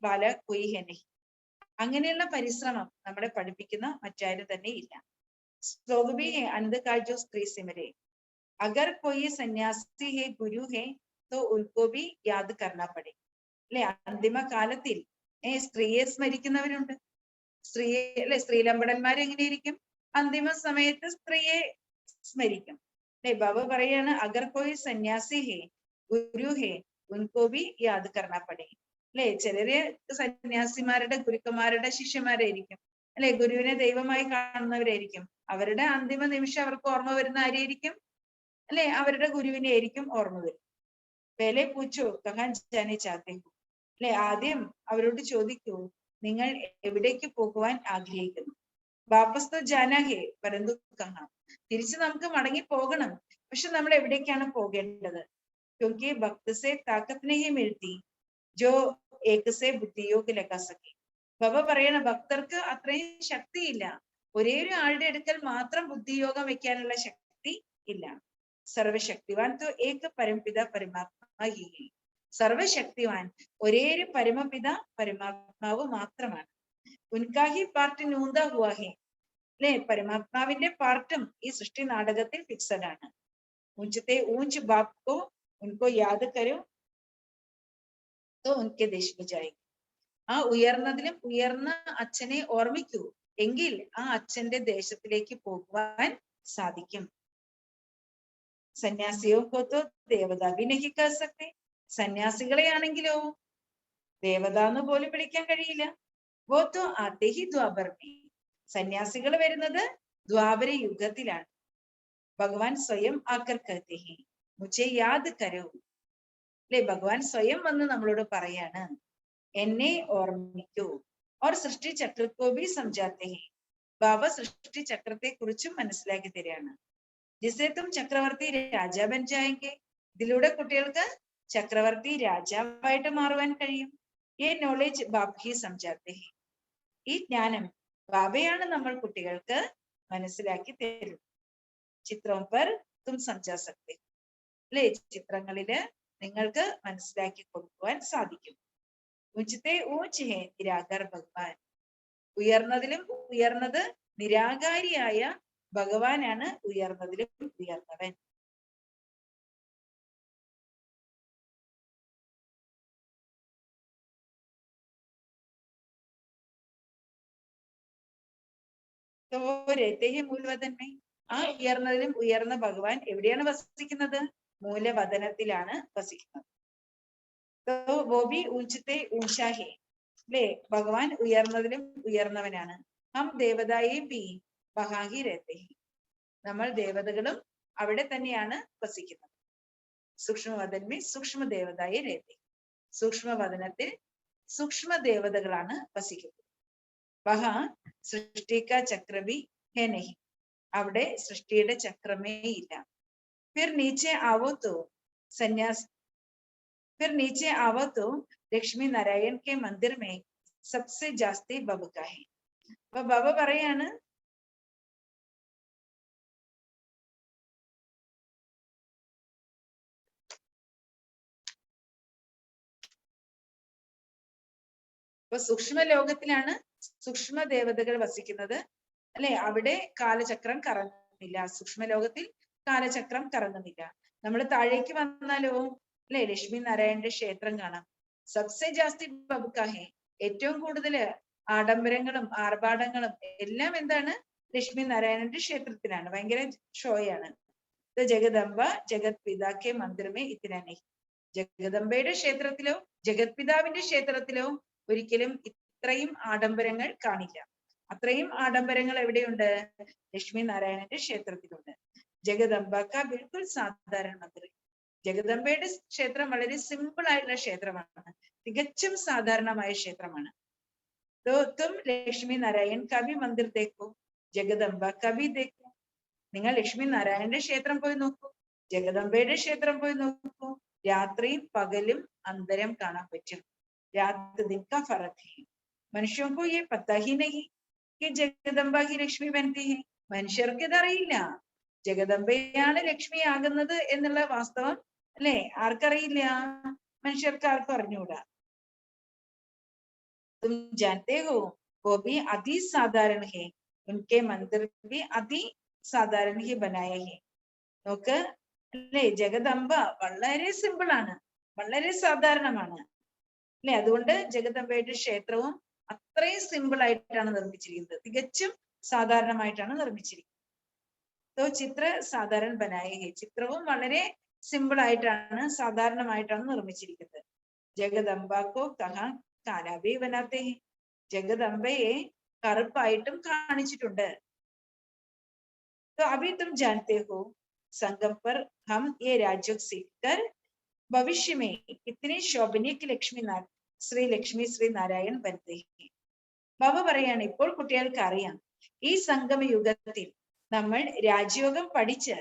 वाला कोई है नहीं, അങ്ങനെയുള്ള പരിശ്രമം നമ്മളെ പഠിപ്പിക്കുന്ന മറ്റാരും തന്നെ ഇല്ല. ശ്ലോക ഭി ഹെ അന്ധകാൽ ജോ സ്ത്രീ സിമരെ, അഗർ കോയി സന്യാസി ഹെ ഗുരു ഹെ തോ ഉൻകോ ഭി യാദ് കർണ പടേ, അല്ലെ? അന്തിമ കാലത്തിൽ സ്ത്രീയെ സ്മരിക്കുന്നവരുണ്ട്. സ്ത്രീലമ്പടന്മാർ എങ്ങനെയിരിക്കും? അന്തിമ സമയത്ത് സ്ത്രീയെ സ്മരിക്കും അല്ലെ. ബാബ പറയാണ് അഗർ കോയി സന്യാസി ഹെ ഗുരു ഹെ ഉൻകോ ഭി യാദ് കർണ പടേ, അല്ലെ? ചിലര് സന്യാസിമാരുടെ ഗുരുക്കന്മാരുടെ ശിഷ്യന്മാരായിരിക്കും അല്ലെ, ഗുരുവിനെ ദൈവമായി കാണുന്നവരായിരിക്കും. അവരുടെ അന്തിമ നിമിഷം അവർക്ക് ഓർമ്മ വരുന്ന ആരെയായിരിക്കും അല്ലെ? അവരുടെ ഗുരുവിനെ ആയിരിക്കും ഓർമ്മ വരും. പേലെ പൂച്ചോ കഹാൻ ജാനെ ചാഹത്തെ ഹോ, അല്ലെ? ആദ്യം അവരോട് ചോദിക്കൂ, നിങ്ങൾ എവിടേക്ക് പോകുവാൻ ആഗ്രഹിക്കുന്നു? വാപ്പസ് തോ ജാനാ ഹെ പരന്തു കഹാ, തിരിച്ച് നമുക്ക് മടങ്ങി പോകണം, പക്ഷെ നമ്മൾ എവിടേക്കാണ് പോകേണ്ടത്? क्योंकि भक्त से ताकत नहीं मिलती जो एक से बुद्धि योग लगा सके. ബാബ പറയണ ഭക്തർക്ക് അത്രയും ശക്തിയില്ല, ഒരേ ഒരു ആളുടെ അടുക്കൽ മാത്രം ബുദ്ധിയോഗം വെക്കാനുള്ള ശക്തി ഇല്ല. സർവശക്തിവാൻ തോ ഏക പരംപിത പരമാത്മാ ഹി ഹൈ, സർവശക്തിവാൻ ഒരേ ഒരു പരമപിത പരമാത്മാവ് മാത്രമാണ്. ഉൻകാ ഹി പാർട്ട് നൂന്താ ഹുവാ ഹെ, അല്ലെ? പരമാത്മാവിന്റെ പാർട്ടും ഈ സൃഷ്ടി നാടകത്തിൽ ഫിക്സഡ് ആണ്. ഊഞ്ചത്തെ ഊഞ്ച് ബാപ് കോ ഉൻകോ യാദ് കരോ തോ ഉൻകെ ദേശ് മേ ജായേഗി, ആ ഉയർന്നതിലും ഉയർന്ന അച്ഛനെ ഓർമ്മിക്കൂ, എങ്കിൽ ആ അച്ഛന്റെ ദേശത്തിലേക്ക് പോകുവാൻ സാധിക്കും. സന്യാസിയോ കോ തോ ദേവത ഭി നഹി കഹ സക്തേ, സന്യാസികളെ ആണെങ്കിലോ ദേവത എന്ന് പോലും വിളിക്കാൻ കഴിയില്ല. വോ തോ ആതേ ഹി ദ്വാപർ മേ, സന്യാസികൾ വരുന്നത് ദ്വാപര യുഗത്തിലാണ്. ഭഗവാൻ സ്വയം ആക്കർ കഹത്തെ ഹെ മുझे യാദ് കരോ, അല്ലെ? ഭഗവാൻ സ്വയം വന്ന് നമ്മളോട് പറയാണ് എന്നെ ഓർമ്മിക്കൂ. और സൃഷ്ടി ചക്രക്കോ ഭി സംജാത്തെ ഹെ, ബാബ സൃഷ്ടി ചക്രത്തെ കുറിച്ചും മനസ്സിലാക്കി തരികയാണ്. ജിസേ തും ചക്രവർത്തി രാജാ ബൻ ജായേംഗെ, ഇതിലൂടെ കുട്ടികൾക്ക് ചക്രവർത്തി രാജാവായിട്ട് മാറുവാൻ കഴിയും. ഈ നോളേജ് ബാബ് ഹി സംജാത്തെ ഹെ, ഈ ജ്ഞാനം ബാബയാണ് നമ്മൾ കുട്ടികൾക്ക് മനസ്സിലാക്കി തരുന്നത്. ചിത്രം പർ തും സംജാ സക്തേ, അല്ലെ? ചിത്രങ്ങളില് നിങ്ങൾക്ക് മനസ്സിലാക്കി കൊടുക്കുവാൻ സാധിക്കും. ഊഞ്ചത്തെ ഊഞ്ച് ഹേ നിരാകാർ ഭഗവാൻ. ഉയർന്നതിലും ഉയർന്നത് നിരാകാരിയായ ഭഗവാനാണ് ഉയർന്നതിലും ഉയർന്നവൻ. മൂലവതന്മേ, ആ ഉയർന്നതിലും ഉയർന്ന ഭഗവാൻ എവിടെയാണ് വസിക്കുന്നത്? മൂലവതനത്തിലാണ് വസിക്കുന്നത്. ഊഞ്ചത്തെ ഊഞ്ചാഹേ, അല്ലേ? ഭഗവാൻ ഉയർന്നതിലും ഉയർന്നവനാണ്. ഹം ദേവതായേ ബി വഹാഹി രഹത്തെ, നമ്മൾ ദേവതകളും അവിടെ തന്നെയാണ് വസിക്കുന്നത്. സൂക്ഷ്മവദന്മേ സൂക്ഷ്മ ദേവതായേ രഹത്തെ, സൂക്ഷ്മവദനത്തിൽ സൂക്ഷ്മ ദേവതകളാണ് വസിക്കുന്നത്. വഹ സൃഷ്ടിക്ക ചക്രവി ഹേ നഹി, അവിടെ സൃഷ്ടിയുടെ ചക്രമേ ഇല്ല. ഫിർ നീച്ചെ ആവോ തോ സന്യാസ്, फिर नीचे आवो तो ലക്ഷ്മി നാരായൺ കെ മന്ദിർ മേ സബ്സെ ജാസ്തി ബബ കാ ഹെ. അപ്പൊ ബബ പറയാണ്, അപ്പൊ സൂക്ഷ്മ ലോകത്തിലാണ് സൂക്ഷ്മ ദേവതകൾ വസിക്കുന്നത്, അല്ലെ? അവിടെ കാലചക്രം കറങ്ങുന്നില്ല. സൂക്ഷ്മ ലോകത്തിൽ കാലചക്രം കറങ്ങുന്നില്ല. നമ്മൾ താഴേക്ക് വന്നാലോ, അല്ലെ? ലക്ഷ്മി നാരായണന്റെ ക്ഷേത്രം കാണാം. സബ്സെ ജാസ്തി ബബുക്കാഹെ, ഏറ്റവും കൂടുതൽ ആഡംബരങ്ങളും ആർഭാടങ്ങളും എല്ലാം എന്താണ്? ലക്ഷ്മി നാരായണന്റെ ക്ഷേത്രത്തിലാണ്. ഭയങ്കര ഷോയാണ്. ജഗദംബ ജഗത് പിതാക്കെ മന്ദിരമേ ഇത്തിനാനെ, ജഗദംബയുടെ ക്ഷേത്രത്തിലോ ജഗത് പിതാവിന്റെ ക്ഷേത്രത്തിലോ ഒരിക്കലും ഇത്രയും ആഡംബരങ്ങൾ കാണില്ല. അത്രയും ആഡംബരങ്ങൾ എവിടെയുണ്ട്? ലക്ഷ്മി നാരായണന്റെ ക്ഷേത്രത്തിലുണ്ട്. ജഗദംബ കാ ബിൽക്കുൽ സാധാരണ മന്ദിർ, ജഗദംബയുടെ ക്ഷേത്രം വളരെ സിമ്പിൾ ആയിട്ടുള്ള ക്ഷേത്രമാണ്, തികച്ചും സാധാരണമായ ക്ഷേത്രമാണ്. തും ലക്ഷ്മി നാരായൺ കവി മന്ദിർ ദേക്കോ, ജഗദംബ കവി ദേക്കോ, നിങ്ങൾ ലക്ഷ്മി നാരായണന്റെ ക്ഷേത്രം പോയി നോക്കൂ, ജഗദംബയുടെ ക്ഷേത്രം പോയി നോക്കൂ. രാത്രിയും പകലും അന്തരം കാണാൻ പറ്റും. രാത്രി दिन का फर्क है, മനുഷ്യോं को ये पता ही नहीं कि जगदम्बा ही लक्ष्मी बनती है. മനുഷ്യർക്ക് ഇതറിയില്ല, ജഗദംബയാണ് ലക്ഷ്മി ആകുന്നത് എന്നുള്ള വാസ്തവം, അല്ലെ? ആർക്കറിയില്ല? മനുഷ്യർക്ക് ആർക്കും അറിഞ്ഞൂടാ. तुम जानते हो वो भी अति साधारण है, उनके मंदिर भी अति साधारण ही बनाए हैं. നോക്ക്, അല്ലെ? ജഗദംബ വളരെ സിമ്പിൾ ആണ്, വളരെ സാധാരണമാണ്, അല്ലെ? അതുകൊണ്ട് ജഗദംബയുടെ ക്ഷേത്രവും അത്രയും സിമ്പിൾ ആയിട്ടാണ് നിർമ്മിച്ചിരിക്കുന്നത്, തികച്ചും സാധാരണമായിട്ടാണ് നിർമ്മിച്ചിരിക്കുന്നത്. ചിത്ര സാധാരണ ബനായ ഹെ, ചിത്രവും വളരെ സിമ്പിൾ ആയിട്ടാണ് സാധാരണമായിട്ടാണ് നിർമ്മിച്ചിരിക്കുന്നത്. ജഗദംബക്കോ കഹാ കാലാബി ബനാത്തെ ഹെ, ജഗദംബയെ കറുപ്പായിട്ടും കാണിച്ചിട്ടുണ്ട്. तो अभी तुम जानते हो संगम पर हम ये राज्य सीखकर भविष्य में कितने शोभनीय लक्ष्मी ശ്രീ ലക്ഷ്മി ശ്രീ നാരായൺ ബനത്തെ ഹെ. ബാബ പറയാണ്, ഇപ്പോൾ കുട്ടികൾക്ക് അറിയാം, ഈ സംഗമ യുഗത്തിൽ നമ്മൾ രാജയോഗം പഠിച്ച്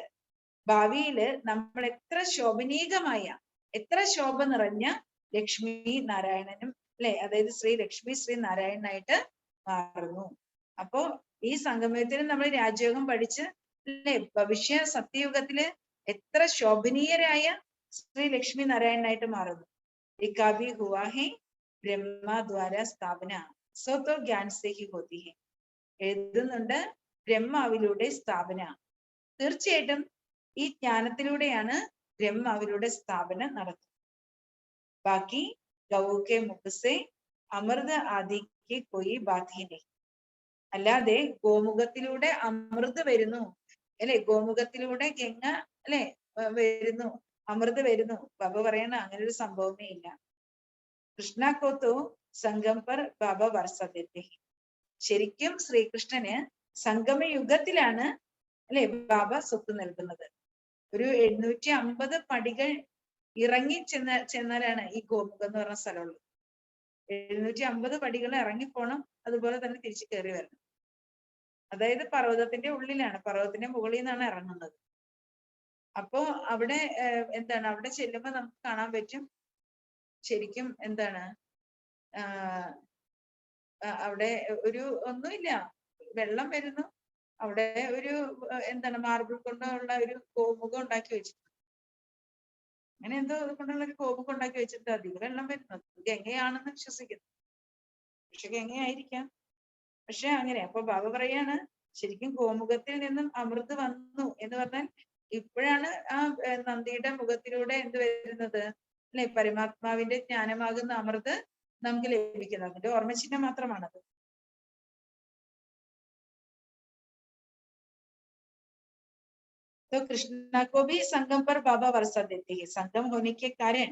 ഭാവിയില് നമ്മൾ എത്ര ശോഭനീയമായ, എത്ര ശോഭ നിറഞ്ഞ ലക്ഷ്മി നാരായണനും, അല്ലെ? അതായത് ശ്രീ ലക്ഷ്മി ശ്രീ നാരായണനായിട്ട് മാറുന്നു. അപ്പോ ഈ സംഗമത്തിൽ നമ്മൾ രാജയോഗം പഠിച്ച്, അല്ലെ, ഭവിഷ്യ സത്യയുഗത്തില് എത്ര ശോഭനീയരായ ശ്രീ ലക്ഷ്മി നാരായണനായിട്ട് മാറുന്നു. ഈ കാവ്യ ഹുവാ ഹെ ബ്രഹ്മ ദ്വാര സ്ഥാപന സ്വതോ ജ്ഞാൻ സേ ഹി ഹോതി ഹെ, എഴുതുന്നുണ്ട്, ബ്രഹ്മാവിലൂടെ സ്ഥാപന, തീർച്ചയായിട്ടും ഈ ജ്ഞാനത്തിലൂടെയാണ് ബ്രഹ്മാവിലൂടെ സ്ഥാപന നടക്കുന്നത്. ബാക്കി ഗൗക്കെ മുഖസെ അമൃത ആദിക്ക് കൊയി ബാത് ഹി നഹി, അല്ലാതെ ഗോമുഖത്തിലൂടെ അമൃത് വരുന്നു, അല്ലെ? ഗോമുഖത്തിലൂടെ ഗംഗ, അല്ലെ, വരുന്നു, അമൃത് വരുന്നു. ബാബ പറയണ അങ്ങനെ ഒരു സംഭവമേ ഇല്ല. കൃഷ്ണ കോത്തോ സംഗം പർ ബാബ വർഷത്തെ, ശരിക്കും ശ്രീകൃഷ്ണന് സംഗമയുഗത്തിലാണ്, അല്ലെ, ബാബ സ്വത്ത് നൽകുന്നത്. ഒരു 750 പടികൾ ഇറങ്ങി ചെന്നാലാണ് ഈ ഗോമുഖം എന്ന് പറഞ്ഞ സ്ഥലമുള്ളത്. 750 പടികൾ ഇറങ്ങിപ്പോണം, അതുപോലെ തന്നെ തിരിച്ചു കയറി വരണം. അതായത് പർവ്വതത്തിന്റെ ഉള്ളിലാണ്, പർവ്വതത്തിന്റെ മുകളിൽ നിന്നാണ് ഇറങ്ങുന്നത്. അപ്പോ അവിടെ എന്താണ്, അവിടെ ചെല്ലുമ്പോ നമുക്ക് കാണാൻ പറ്റും, ശരിക്കും എന്താണ്, അവിടെ ഒരു ഒന്നുമില്ല, വെള്ളം വരുന്നു, അവിടെ ഒരു എന്താണ് മാർബിൾ കൊണ്ടുള്ള ഒരു ഗോമുഖം ഉണ്ടാക്കി വെച്ചിട്ടുണ്ട്. അങ്ങനെ എന്തോ കൊണ്ടുള്ള കോപ്പൊക്കെ ഉണ്ടാക്കി വെച്ചിട്ട് അധികം വെള്ളം വരുന്നത് ഗംഗയാണെന്ന് വിശ്വസിക്കുന്നു. പക്ഷെ ഗംഗയായിരിക്കാം. പക്ഷെ അങ്ങനെ അപ്പൊ ബാബ പറയാണ് ശരിക്കും ഗോമുഖത്തിൽ നിന്നും അമൃത് വന്നു എന്ന് പറഞ്ഞാൽ ഇപ്പോഴാണ് ആ നന്ദിയുടെ മുഖത്തിലൂടെ എന്ത് വരുന്നത് അല്ലെ, പരമാത്മാവിന്റെ ജ്ഞാനമാകുന്ന അമൃത് നമുക്ക് ലഭിക്കുന്നത്. അതിന്റെ ഓർമ്മചിഹ്നം മാത്രമാണത്. तो कृष्णा को भी संगम पर बाबा वर्षा देते हैं। संगम होने के कारण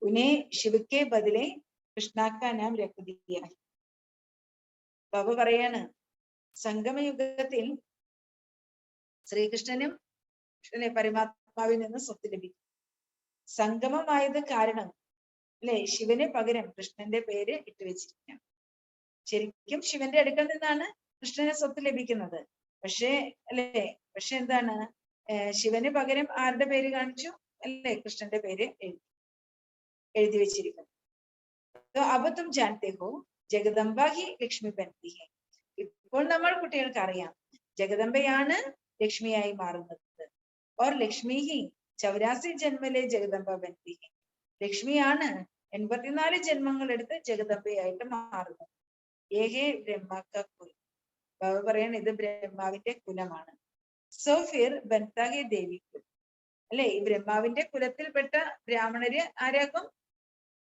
उन्हें शिव के बदले कृष्णा का नाम रख दिया है. ബാബ പറയാണ് സംഗമയുഗത്തിൽ ശ്രീകൃഷ്ണനും പരമാത്മാവിൽ നിന്ന് സ്വത്ത് ലഭിക്കും. സംഗമമായത് കാരണം അല്ലെ ശിവന് പകരം കൃഷ്ണന്റെ പേര് ഇട്ടുവെച്ചിരിക്കുകയാണ്. ശരിക്കും ശിവന്റെ അടുക്കൽ നിന്നാണ് കൃഷ്ണന് സ്വത്ത് ലഭിക്കുന്നത്. പക്ഷേ എന്താണ് ശിവന് പകരം ആരുടെ പേര് കാണിച്ചു അല്ലേ, കൃഷ്ണന്റെ പേര് എഴുതി വെച്ചിരിക്കുന്നു. अब तुम जानते हो ജഗദംബ ഹി ലക്ഷ്മി ബൻതി ഹെ. ഇപ്പോൾ നമ്മൾ കുട്ടികൾക്ക് അറിയാം ജഗദംബയാണ് ലക്ഷ്മിയായി മാറുന്നത്. ഓർ ലക്ഷ്മി ഹി 84 ജന്മലെ ജഗദംബ ബൻതി ഹെ. ലക്ഷ്മിയാണ് 84 ജന്മങ്ങൾ എടുത്ത് ജഗദംബയായിട്ട് മാറുന്നത്. ഏഹേ ബ്രഹ്മ ക കുൽ. ബാബ പറയാണ് ഇത് ബ്രഹ്മാവിന്റെ കുലമാണ്. സോ ഫിർ ബൻതാ ഹെ ദേവി കുൽ. അല്ലെ, ഈ ബ്രഹ്മാവിന്റെ കുലത്തിൽപ്പെട്ട ബ്രാഹ്മണര് ആരാകും,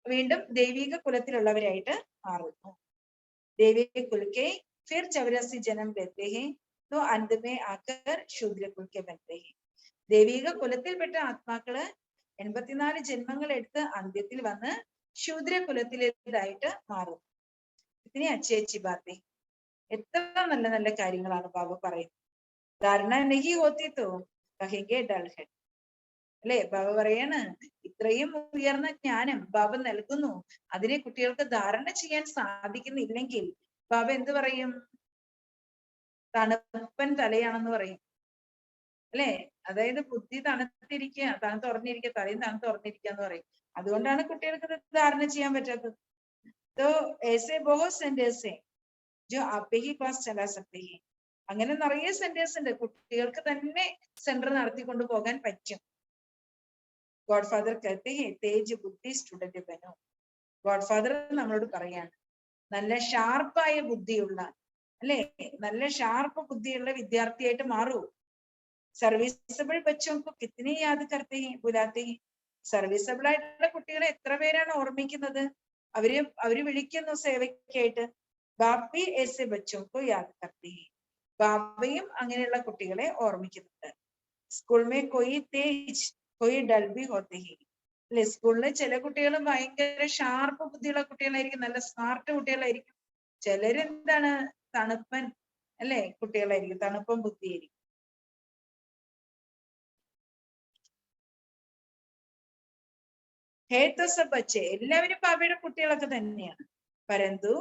വീണ്ടും ദൈവിക കുലത്തിലുള്ളവരായിട്ട് മാറുന്നു. ദേവിക കുൽക്കെ ഫിർ 84 ജന്മം लेते हैं तो अंत में आकर शूद्र कुल के बनते हैं. ദൈവിക കുലത്തിൽപ്പെട്ട ആത്മാക്കള് 84 ജന്മങ്ങൾ എടുത്ത് അന്ത്യത്തിൽ വന്ന് ശൂദ്ര കുലത്തിലേതായിട്ട് മാറും. ഇതിനെ അച്ചേച്ചി ബാത്തെ. എത്ര നല്ല നല്ല കാര്യങ്ങളാണ് ബാബ പറയുന്നത്. ധാരണ നഹി ഹോത്തി തോ കഹെങ്കെ ഡൽ ഹെ. അല്ലെ, ബാബ പറയാണ് ഇത്രയും ഉയർന്ന ജ്ഞാനം ബാബ നൽകുന്നു, അതിനെ കുട്ടികൾക്ക് ധാരണ ചെയ്യാൻ സാധിക്കുന്നില്ലെങ്കിൽ ബാബ എന്ത് പറയും, തണുപ്പൻ തലയാണെന്ന് പറയും. അല്ലെ, അതായത് ബുദ്ധി തണുത്തിരിക്കുക, തണുത്തുറഞ്ഞിരിക്കുക, തലയും തണുത്തുറഞ്ഞിരിക്കുക എന്ന് പറയും. അതുകൊണ്ടാണ് കുട്ടികൾക്ക് ഇത് ധാരണ ചെയ്യാൻ പറ്റാത്തത്. तो ऐसे बहुत सेंटेंस हैं जो आप ही क्लास चला सकते हैं. അങ്ങനെ നിറയെ സെന്റേഴ്സ് ഉണ്ട്, കുട്ടികൾക്ക് തന്നെ സെന്റർ നടത്തിക്കൊണ്ട് പോകാൻ പറ്റും. ഗോഡ് ഫാദർ कहते हैं തേജ് ബുദ്ധി സ്റ്റുഡന്റ് ബനോ. ഗോഡ് ഫാദർ നമ്മളോട് പറയാണ് നല്ല ഷാർപ്പായ ബുദ്ധിയുള്ള അല്ലെ, നല്ല ഷാർപ്പ് ബുദ്ധിയുള്ള വിദ്യാർത്ഥിയായിട്ട് മാറൂ. സർവീസബിൾ ബച്ചോക്ക് കിത്തനെ യാദ് കർത്തേ ഹെ ബുലാത്തേ ഹെ. സർവീസബിൾ ആയിട്ടുള്ള കുട്ടികളെ എത്ര പേരാണ് ഓർമ്മിക്കുന്നത്, അവര് വിളിക്കുന്നു സേവയ്ക്കായിട്ട്. ബാപ്പി ऐसे बच्चों को याद करते हैं. ബാബയും അങ്ങനെയുള്ള കുട്ടികളെ ഓർമ്മിക്കുന്നുണ്ട്. സ്കൂൾ മേ कोई तेज कोई डल भी होते हैं. അല്ലെ, സ്കൂളില് ചില കുട്ടികൾ ഭയങ്കര ഷാർപ്പ് ബുദ്ധിയുള്ള കുട്ടികളായിരിക്കും, നല്ല സ്മാർട്ട് കുട്ടികളായിരിക്കും. ചിലരെന്താണ് തണുപ്പൻ അല്ലെ കുട്ടികളായിരിക്കും, തണുപ്പൻ ബുദ്ധിയായിരിക്കും. ഹേത്ത സബ് ബച്ചെ, എല്ലാവരും ബാബയുടെ കുട്ടികളൊക്കെ തന്നെയാണ്. പരന്തു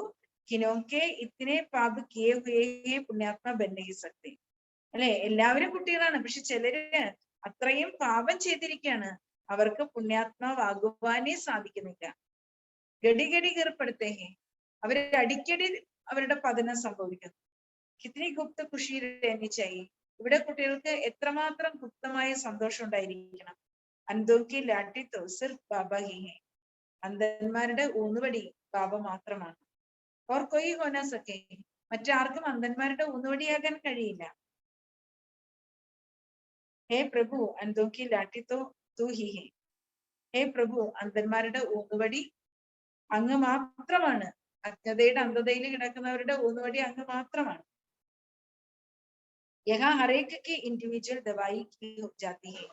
കിനോക്കെ ഇത്തിനെ പാപ് കിയേ ഹുയേ പുണ്യാത്മ ബൻ നഹീ സക്തേ. അല്ലെ, എല്ലാവരും കുട്ടികളാണ്, പക്ഷെ ചിലര് അത്രയും പാപം ചെയ്തിരിക്കുകയാണ്, അവർക്ക് പുണ്യാത്മാവാകുവാനേ സാധിക്കുന്നില്ല. ഗഡിഗഡി ഗർപ്പെടുത്തേ, അവര് അടിക്കടി അവരുടെ പതനം സംഭവിക്കുന്നു. കിത്നി ഗുപ്ത ഖുഷി രഹനി ചാഹിയേ. ഇവിടെ കുട്ടികൾക്ക് എത്രമാത്രം ഗുപ്തമായ സന്തോഷം ഉണ്ടായിരിക്കണം. അന്തോക്കി ലാട്ടി തോ സിർഫ് ബാബ ഹി ഹെ. അന്ധന്മാരുടെ ഊന്നുവടി ബാബ മാത്രമാണ്. ഓർ കൊയ് ഹോനാ സക്കെ. മറ്റാർക്കും അന്ധന്മാരുടെ ഊന്നുവടിയാകാൻ കഴിയില്ല. ഹേ പ്രഭു അന്തോക്കി ലാട്ടി തോ തൂ ഹി ഹെ. ഹേ പ്രഭു അന്ധന്മാരുടെ ഊന്നുവടി അങ്ങ് മാത്രമാണ്. അജ്ഞതയുടെ അന്ധതയിൽ കിടക്കുന്നവരുടെ ഊന്നുവടി അങ്ങ് മാത്രമാണ്. യഹാ ഹരേക്ക് കി ഇൻഡിവിജ്വൽ ദവായി കി ജാതി ഹെ.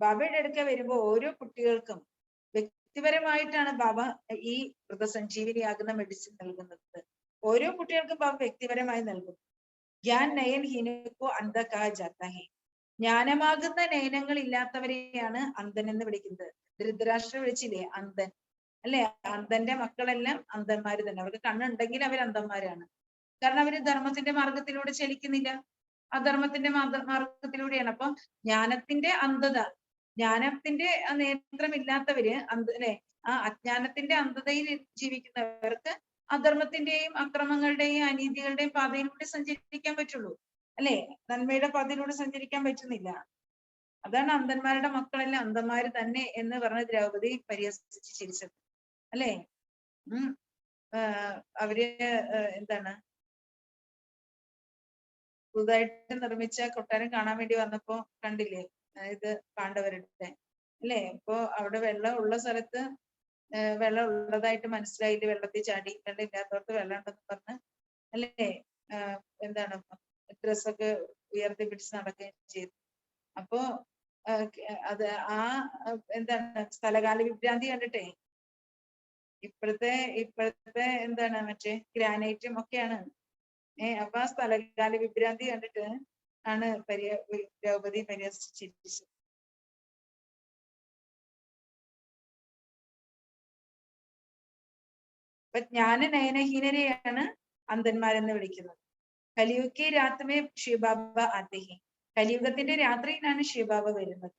ബാബയുടെ അടുക്ക വരുമ്പോ ഓരോ കുട്ടികൾക്കും വ്യക്തിപരമായിട്ടാണ് ബാബ ഈ മൃതസഞ്ജീവിനിയാകുന്ന മെഡിസിൻ നൽകുന്നത്. ഓരോ കുട്ടികൾക്കും ബാബ വ്യക്തിപരമായി നൽകുന്നു. ജ്ഞാൻ നയൻ ഹീനക്കോ അന്ധ കഹ ജാത്ത ഹെ. ജ്ഞാനമാകുന്ന നയനങ്ങൾ ഇല്ലാത്തവരെയാണ് അന്ധൻ എന്ന് വിളിക്കുന്നത്. ധൃതരാഷ്ട്ര വിളിച്ചില്ലേ അന്ധൻ, അല്ലെ, അന്ധന്റെ മക്കളെല്ലാം അന്ധന്മാര് തന്നെ. അവർക്ക് കണ്ണുണ്ടെങ്കിൽ അവർ അന്ധന്മാരാണ്. കാരണം അവര് ധർമ്മത്തിന്റെ മാർഗത്തിലൂടെ ചലിക്കുന്നില്ല, അധർമ്മത്തിന്റെ മാർഗത്തിലൂടെയാണ്. അപ്പൊ ജ്ഞാനത്തിന്റെ അന്ധത, ജ്ഞാനത്തിന്റെ നേത്രമില്ലാത്തവര് അല്ലെ, ആ അജ്ഞാനത്തിന്റെ അന്ധതയിൽ ജീവിക്കുന്നവർക്ക് അധർമ്മത്തിന്റെയും അക്രമങ്ങളുടെയും അനീതികളുടെയും പാതയിലൂടെ സഞ്ചരിക്കാൻ പറ്റുള്ളൂ, അല്ലെ, നന്മയുടെ പാതയിലൂടെ സഞ്ചരിക്കാൻ പറ്റുന്നില്ല. അതാണ് അന്ധന്മാരുടെ മക്കളെല്ലാം അന്ധന്മാര് തന്നെ എന്ന് പറഞ്ഞ ദ്രൗപദി പരിഹസിച്ച് ചിരിച്ചത് അല്ലേ. അവര് എന്താണ് പുതുതായിട്ട് നിർമ്മിച്ച കൊട്ടാരം കാണാൻ വേണ്ടി വന്നപ്പോ കണ്ടില്ലേ ഇത് പാണ്ഡവരുടെ അല്ലേ. അപ്പൊ അവിടെ വെള്ളം ഉള്ള സ്ഥലത്ത് വെള്ളം ഉള്ളതായിട്ട് മനസ്സിലായിട്ട് വെള്ളത്തിൽ ചാടി, വെള്ളം ഇല്ലാത്തവർക്ക് വെള്ളം ഉണ്ടെന്ന് പറഞ്ഞ് അല്ലേ എന്താണ് ഡ്രസ്സൊക്കെ ഉയർത്തി പിടിച്ച് നടക്കുകയും ചെയ്തു. അപ്പോ അത് എന്താണ് സ്ഥലകാല വിഭ്രാന്തി കണ്ടിട്ടേ ഇപ്പോഴത്തെ എന്താണ് മറ്റേ ഗ്രാനൈറ്റും ഒക്കെയാണ്. അപ്പൊ ആ സ്ഥലകാല വിഭ്രാന്തി കണ്ടിട്ട് ആണ് ദ്രൗപദി പരിഹസിച്ചിരിച്ചത്. അപ്പൊ ജ്ഞാന നയനഹീനരെയാണ് അന്ധന്മാരെന്ന് വിളിക്കുന്നത്. കലിയുഗ രാത്രിമേ ശിവബാബ ആത്തേഹി, കലിയുഗത്തിന്റെ രാത്രിയിലാണ് ശിവബാബ വരുന്നത്.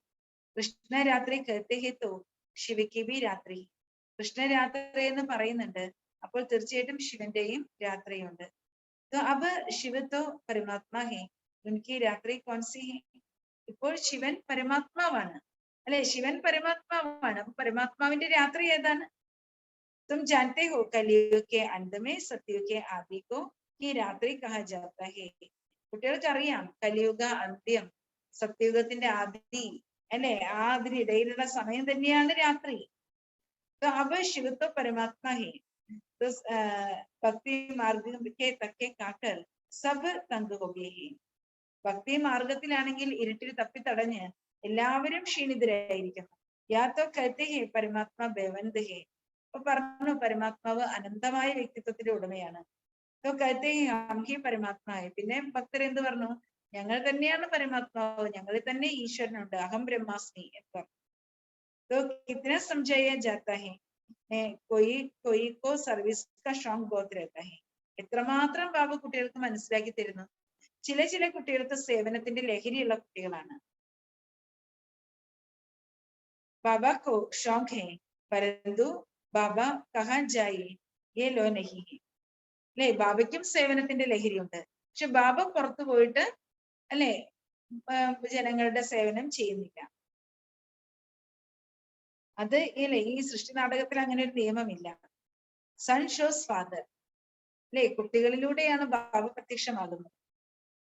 കൃഷ്ണരാത്രി കേത്തേഹിത്തോ ശിവയ്ക്ക് ബി രാത്രി, കൃഷ്ണരാത്രി എന്ന് പറയുന്നുണ്ട്. അപ്പോൾ തീർച്ചയായിട്ടും ശിവന്റെയും രാത്രിയുണ്ട്. അബ് ശിവത്തോ പരമാത്മാ ഹേ, ഉൻകി രാത്രി കോൺസി ഹേ. ഇപ്പോൾ ശിവൻ പരമാത്മാവാണ് അല്ലെ, ശിവൻ പരമാത്മാവാണ്. അപ്പൊ പരമാത്മാവിന്റെ രാത്രി ഏതാണ്? तुम जानते हो कलयुग के अंत में सतयुग के आदि को ये रात्रि कहा जाता है. കുട്ടികൾക്ക് അറിയാം കലിയുഗ അന്ത്യം സത്യയുഗത്തിന്റെ ആദി അല്ലെ, ആ അതിനിടയിലുള്ള സമയം തന്നെയാണ് രാത്രി. അവ ശിവത്വ പരമാത്മാ ഹേ, ഭക്തി മാർഗ തക്കെ കാക്കൽ സബ് തങ്ക് ഹോ ഗയേ ഹേ. ഭക്തി മാർഗത്തിലാണെങ്കിൽ ഇരുട്ടിൽ തപ്പിത്തടഞ്ഞ് എല്ലാവരും ക്ഷീണിതരായിരിക്കുന്നു. യാത്തോ കഹത്തെ ഹേ പരമാത്മാ ബേവന്ത് ഹേ, അപ്പൊ പറഞ്ഞു പരമാത്മാവ് അനന്തമായ വ്യക്തിത്വത്തിന്റെ ഉടമയാണ്. പരമാത്മായ, പിന്നെ ഭക്തർ എന്ത് പറഞ്ഞു? ഞങ്ങൾ തന്നെയാണ് പരമാത്മാവ്, ഞങ്ങളിൽ തന്നെ ഈശ്വരനുണ്ട്, അഹം ബ്രഹ്മാസ്മി എന്ന് പറഞ്ഞു. കിतना समझाया जाता है, कोई को सर्विस का शौक बहुत रहता है. എത്രമാത്രം ബാബു കുട്ടികൾക്ക് മനസ്സിലാക്കി തരുന്നു. ചില കുട്ടികൾക്ക് സേവനത്തിന്റെ ലഹരിയുള്ള കുട്ടികളാണ്. ബാബ കോ ഷോക്ക് ഹേ പരന്തു ബാബ കഹാൻ ജായി യേ ലോ നഹി ഹേ. അല്ലെ, ബാബയ്ക്കും സേവനത്തിന്റെ ലഹരിയുണ്ട്. പക്ഷെ ബാബ പുറത്തു പോയിട്ട് അല്ലെ ജനങ്ങളുടെ സേവനം ചെയ്യുന്നില്ല. അത് അല്ലെ ഈ സൃഷ്ടി നാടകത്തിൽ അങ്ങനെ ഒരു നിയമമില്ല. സൺ ഷോസ് ഫാദർ അല്ലെ, കുട്ടികളിലൂടെയാണ് ബാബ പ്രത്യക്ഷമാകുന്നത്.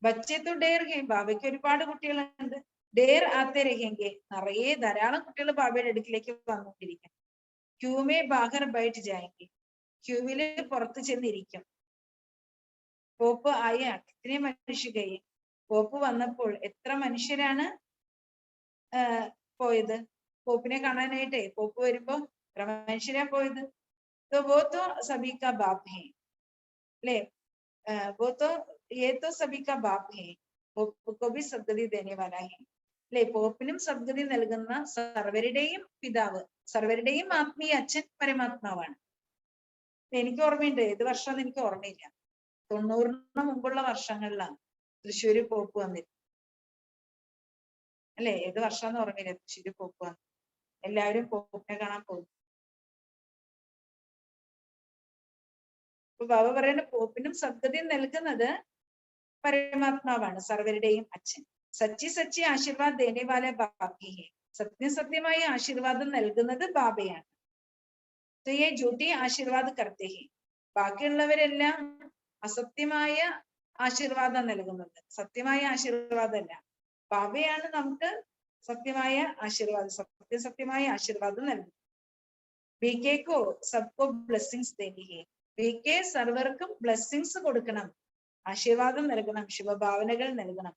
ബച്ചേ തോ ഡേർ ഹേ, ബാബയ്ക്ക് ഒരുപാട് കുട്ടികളുണ്ട്. ഡേർ ആത്തെ രഹേങ്കെ, നിറയെ ധാരാളം കുട്ടികൾ ബാബയുടെ അടുക്കിലേക്ക് വന്നുകൊണ്ടിരിക്കും. ക്യൂമേ ബാഹർ ബൈറ്റ് ജായെങ്കെ, ക്യൂവില് പുറത്ത് ചെന്നിരിക്കും. പോപ്പ് ആയ കിത്തനെ മനുഷ്യകയെ, പോപ്പ് വന്നപ്പോൾ എത്ര മനുഷ്യരാണ് പോയത്? പോപ്പിനെ കാണാനായിട്ടേ പോപ്പ് വരുമ്പോ എത്ര മനുഷ്യരാ പോയത്? वो तो सभी का बाप है ले, वो तो ये तो सभी का बाप है, പോപ്പ് को भी സദ്ഗതി देने वाला है. അല്ലെ, പോപ്പിനും സദ്ഗതി നൽകുന്ന സർവരുടെയും പിതാവ്, സർവരുടെയും ആത്മീയ അച്ഛൻ പരമാത്മാവാണ്. എനിക്ക് ഓർമ്മയുണ്ട്, ഏത് വർഷമാണെന്ന് എനിക്ക് ഓർമ്മയില്ല. 90-ന് മുമ്പുള്ള വർഷങ്ങളിലാണ് തൃശ്ശൂര് പോപ്പ് വന്നിരുന്നത് അല്ലെ. ഏത് വർഷമാണെന്ന് ഓർമ്മയില്ല. തൃശ്ശൂര് പോപ്പ് വന്നു, എല്ലാവരും പോപ്പിനെ കാണാൻ പോകും. അപ്പൊ ബാബ പറയുന്ന പോപ്പിനും സദ്ഗതി നൽകുന്നത് പരമാത്മാവാണ്, സർവരുടെയും അച്ഛൻ. സച്ചി സച്ചി ആശീർവാദ് ദേനെ വാല ബാബി ഹേ, സത്യസത്യമായ ആശീർവാദം നൽകുന്നത് ബാബയാണ്. യേ ജൂട്ടി ആശീർവാദ് കർത്തേ ഹേ, ബാക്കിയുള്ളവരെല്ലാം അസത്യമായ ആശീർവാദം നൽകുന്നത്, സത്യമായ ആശീർവാദമല്ല. ബാബയാണ് നമുക്ക് സത്യമായ ആശീർവാദം, സത്യമായ ആശീർവാദം നൽകുന്നത്. ബി കെക്കോ സബ്കോ ബ്ലെസ്സിങ്സ് ദേനി ഹേ, ബി കെ സർവർക്കും ബ്ലെസ്സിങ്സ് കൊടുക്കണം, ആശീർവാദം നൽകണം, ശുഭഭാവനകൾ നൽകണം.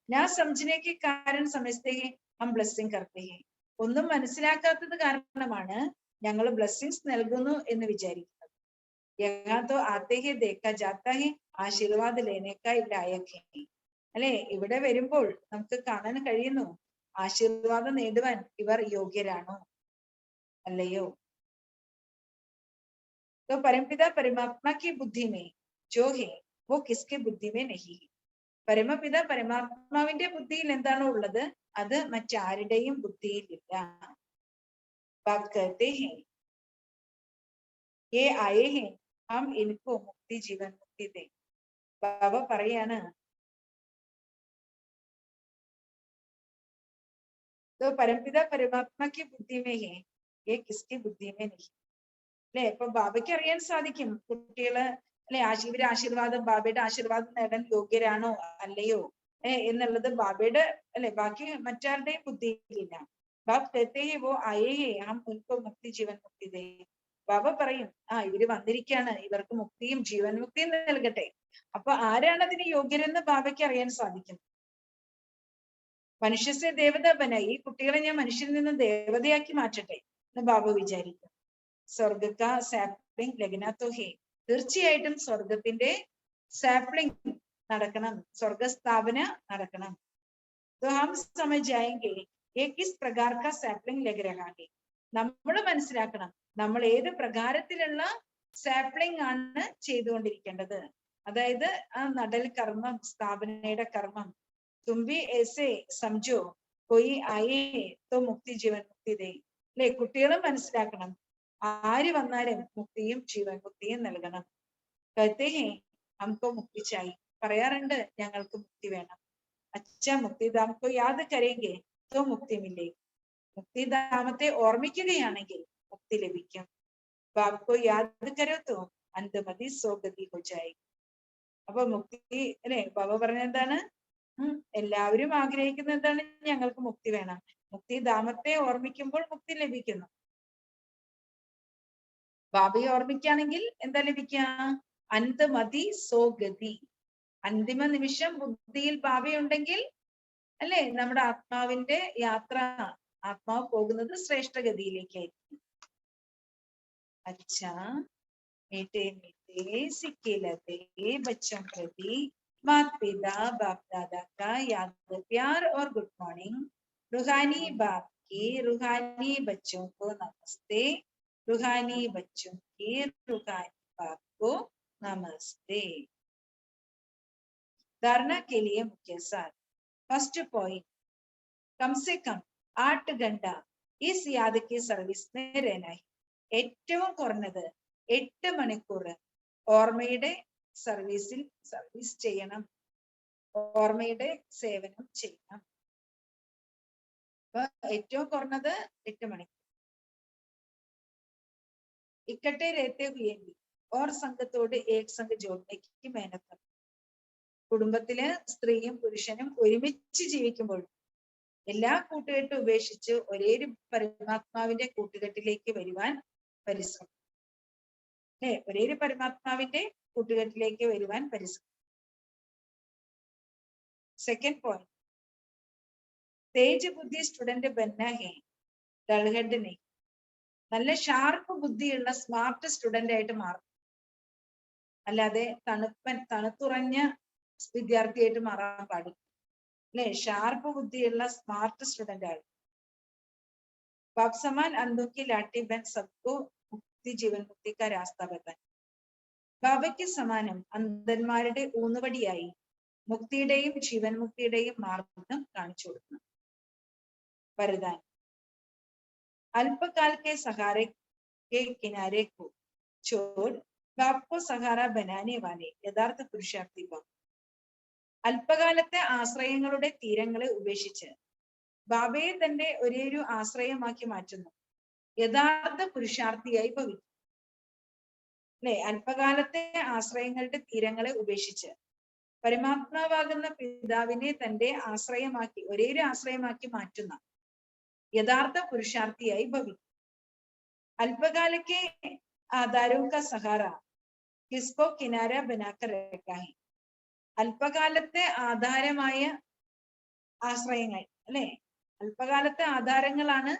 ഞാൻ സംജനയ്ക്ക് കാരണം സമസ്തേ ഹം ബ്ലെസ്സിങ് കർത്തേ ഹേ, ഒന്നും മനസ്സിലാക്കാത്തത് കാരണമാണ് ഞങ്ങൾ ബ്ലെസ്സിങ്സ് നൽകുന്നു എന്ന് വിചാരിക്കുന്നത്. യഹാ ആത്തെ ഹേ ദേഖാ ജാത്താ ഹേ ആശീർവാദ് ലേനേക്കാ ലായക് ഹേ. അല്ലെ, ഇവിടെ വരുമ്പോൾ നമുക്ക് കാണാൻ കഴിയുന്നു ആശീർവാദം നേടുവാൻ ഇവർ യോഗ്യരാണോ അല്ലയോ. तो परमपिता परमात्मा की बुद्धि में जो है वो किसके बुद्धि में नहीं है. പരമപിത പരമാത്മാവിന്റെ ബുദ്ധിയിൽ എന്താണോ ഉള്ളത് അത് മറ്റാരുടെയും ബുദ്ധിയിലില്ല. बात कहते हैं ये आए हैं हम इनको मुक्ति जीवन मुक्ति दे. ബാബ പറയാണ് तो परमपिता परमात्मा की बुद्धि में है, ये किसकी बुद्धി में नहीं. അല്ലെ? ഇപ്പൊ ബാബയ്ക്ക് അറിയാൻ സാധിക്കും കുട്ടികള് അല്ലെ ഇവര് ആശീർവാദം, ബാബയുടെ ആശീർവാദം നേടാൻ യോഗ്യരാണോ അല്ലയോ എന്നുള്ളത് ബാബയുടെ അല്ലെ ബാക്കി മറ്റാരുടെയും ബുദ്ധിയിലില്ല. ബാബ് कहते हैं वो आए हैं हम उनको मुक्ति जीवन मुक्ति दे. ബാബ പറയും ഇവര് വന്നിരിക്കുകയാണ്, ഇവർക്ക് മുക്തിയും ജീവൻ മുക്തിയും നൽകട്ടെ. അപ്പൊ ആരാണ് അതിന് യോഗ്യരെന്ന് ബാബയ്ക്ക് അറിയാൻ സാധിക്കും. മനുഷ്യസെ ദേവത ബന, ഈ കുട്ടികളെ ഞാൻ മനുഷ്യരിൽ നിന്ന് ദേവതയാക്കി മാറ്റട്ടെ എന്ന് ബാബ വിചാരിക്കും. സ്വർഗക്ക സാപ്ലിംഗ് ലഗ്നാത്തോ ഹേ, തീർച്ചയായിട്ടും സ്വർഗത്തിന്റെ സാപ്ലിംഗ് നടക്കണം, സ്വർഗസ്ഥാപന നടക്കണം. तो हम समझ जाएंगे ये किस प्रकार का सैप्लिंग लग रहा है. നമ്മൾ മനസ്സിലാക്കണം നമ്മൾ ഏത് പ്രകാരത്തിലുള്ള സാപ്ലിംഗ് ആണ് ചെയ്തുകൊണ്ടിരിക്കേണ്ടത്. അതായത് ആ നടൽ കർമ്മം, സ്ഥാപനയുടെ കർമ്മം. തുമ്പി ऐसे समझो कोई आए तो मुक्ति जीवन मुक्ति दे. അല്ലെ? കുട്ടികളും മനസ്സിലാക്കണം ആര് വന്നാലും മുക്തിയും ജീവൻ മുക്തിയും നൽകണം. कहते हैं हमको मुक्ति चाहिए, പറയാറുണ്ട് ഞങ്ങൾക്ക് മുക്തി വേണം. अच्छा मुक्तिधाम को याद करेंगे तो मुक्ति मिलेगी. മുക്തിധാമത്തെ ഓർമ്മിക്കുകയാണെങ്കിൽ മുക്തി ലഭിക്കും. ബാബ്കോ യാദ് കരോ തോ അന്തമതി സോഗതി ഹോ ജായേഗി. അപ്പൊ മുക്തി അല്ലെ ബാബ പറഞ്ഞ എന്താണ്? എല്ലാവരും ആഗ്രഹിക്കുന്ന എന്താണ്? ഞങ്ങൾക്ക് മുക്തി വേണം. മുക്തിധാമത്തെ ഓർമ്മിക്കുമ്പോൾ മുക്തി ലഭിക്കുന്നു. ബാബയെ ഓർമ്മിക്കുകയാണെങ്കിൽ എന്താ ലഭിക്കുക? അന്തമതി സോഗതി. അന്തിമ നിമിഷം ബുദ്ധിയിൽ ബാബയുണ്ടെങ്കിൽ അല്ലെ നമ്മുടെ ആത്മാവിന്റെ യാത്ര, ആത്മാവ് പോകുന്നത് ശ്രേഷ്ഠഗതിയിലേക്കായിരിക്കും. अच्छा मीठे मीठे सिक्के लते बच्चों प्रति माता पिता बाप दादा का याद प्यार और गुड मॉर्निंग. रूहानी बाप की रूहानी बच्चों को नमस्ते. रूहानी बच्चों की रूहानी बाप को नमस्ते. धारणा के लिए मुख्य सार. फर्स्ट पॉइंट, कम से कम 8 घंटा इस याद की सर्विस में रहना है. ഏറ്റവും കുറഞ്ഞത് 8 മണിക്കൂർ ഓർമ്മയുടെ സർവീസ് ചെയ്യണം, ഓർമ്മയുടെ സേവനം ചെയ്യണം. അപ്പൊ ഏറ്റവും കുറഞ്ഞത് 8 മണിക്കൂർ. ഇക്കട്ടെ रहते हुए भी और സംഘത്തോട് एक संग जोड़ने की मेहनत करना. കുടുംബത്തില് സ്ത്രീയും പുരുഷനും ഒരുമിച്ച് ജീവിക്കുമ്പോൾ എല്ലാ കൂട്ടുകെട്ടും ഉപേക്ഷിച്ച് ഒരേ പരമാത്മാവിന്റെ കൂട്ടുകെട്ടിലേക്ക് വരുവാൻ പരിശ്രമം. അല്ലെ? ഒരേ പരമാത്മാവിന്റെ കൂട്ടുകെട്ടിലേക്ക് വരുവാൻ പരിശ്രമം. സെക്കൻഡ് പോയിന്റ്, തേജ് ബുദ്ധി സ്റ്റുഡന്റ് ബന്ന ഹേ, ഡൾഹെഡ് നെ. നല്ല ഷാർപ്പ് ബുദ്ധിയുള്ള സ്മാർട്ട് സ്റ്റുഡന്റ് ആയിട്ട് മാറും. അല്ലാതെ തണുത്തുറഞ്ഞ വിദ്യാർത്ഥിയായിട്ട് മാറാൻ പാടില്ല. അല്ലെ? ഷാർപ്പ് ബുദ്ധിയുള്ള സ്മാർട്ട് സ്റ്റുഡന്റ് ആണ്. बाप समान अंधों की लाठी बन सबको मुक्ति जीवन मुक्ति का रास्ता बताए. ബാബയ്ക്ക് സമാനം അന്ധന്മാരുടെ ഊന്നുവടിയായി മുക്തിയുടെയും ജീവൻ മുക്തിയുടെയും മാർഗം കാണിച്ചു കൊടുക്കണം. വരദാൻ. अल्पकाल के सहारे के किनारे को छोड़ बाप को सहारा बनाने वाले യഥാർത്ഥ പുരുഷാർത്ഥി ബാബ. അല്പകാലത്തെ ആശ്രയങ്ങളുടെ തീരങ്ങളെ ഉപേക്ഷിച്ച് ബാബയെ തന്റെ ഒരേയൊരു ആശ്രയമാക്കി മാറ്റുന്നു യഥാർത്ഥ പുരുഷാർത്ഥിയായി ഭവിക്കും. അല്ലെ? അല്പകാലത്തെ ആശ്രയങ്ങളുടെ തീരങ്ങളെ ഉപേക്ഷിച്ച് പരമാത്മാവാകുന്ന പിതാവിനെ തന്റെ ആശ്രയമാക്കി ഒരേയൊരു ആശ്രയമാക്കി മാറ്റുന്ന യഥാർത്ഥ പുരുഷാർത്ഥിയായി ഭവിക്കും. അല്പകാലക്കെ ആധാരവും കാ സഹാര കിസ്കോ കിനാര ബനാക്കർ രഖാ ഹൈ. അല്പകാലത്തെ ആധാരമായ ആശ്രയങ്ങൾ അല്ലെ? അല്പകാലത്തെ ആധാരങ്ങളാണ്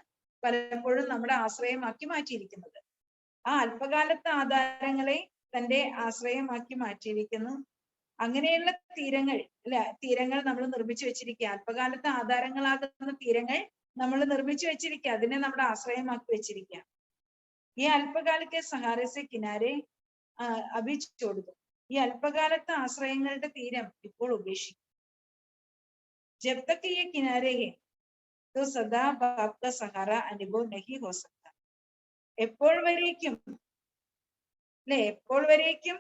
പലപ്പോഴും നമ്മുടെ ആശ്രയമാക്കി മാറ്റിയിരിക്കുന്നത്. ആ അല്പകാലത്തെ ആധാരങ്ങളെ തന്റെ ആശ്രയമാക്കി മാറ്റിയിരിക്കുന്നു. അങ്ങനെയുള്ള തീരങ്ങൾ അല്ലെ? തീരങ്ങൾ നമ്മൾ നിർമ്മിച്ചു വെച്ചിരിക്കുക. അല്പകാലത്തെ ആധാരങ്ങളാകുന്ന തീരങ്ങൾ നമ്മൾ നിർമ്മിച്ചു വെച്ചിരിക്കുക, അതിനെ നമ്മുടെ ആശ്രയമാക്കി വെച്ചിരിക്കുക. ഈ അല്പകാലത്തെ സഹാരസെ കിനാരെ അഭിച്ചോടുക. ഈ അല്പകാലത്തെ ആശ്രയങ്ങളുടെ തീരം ഇപ്പോൾ ഉപേക്ഷിക്കും. जब तक ये किनारे हैं तो सदा बाप का सहारा अनुभव नहीं हो सकता. എപ്പോൾ വരേക്കും അല്ലെ? എപ്പോൾ വരേക്കും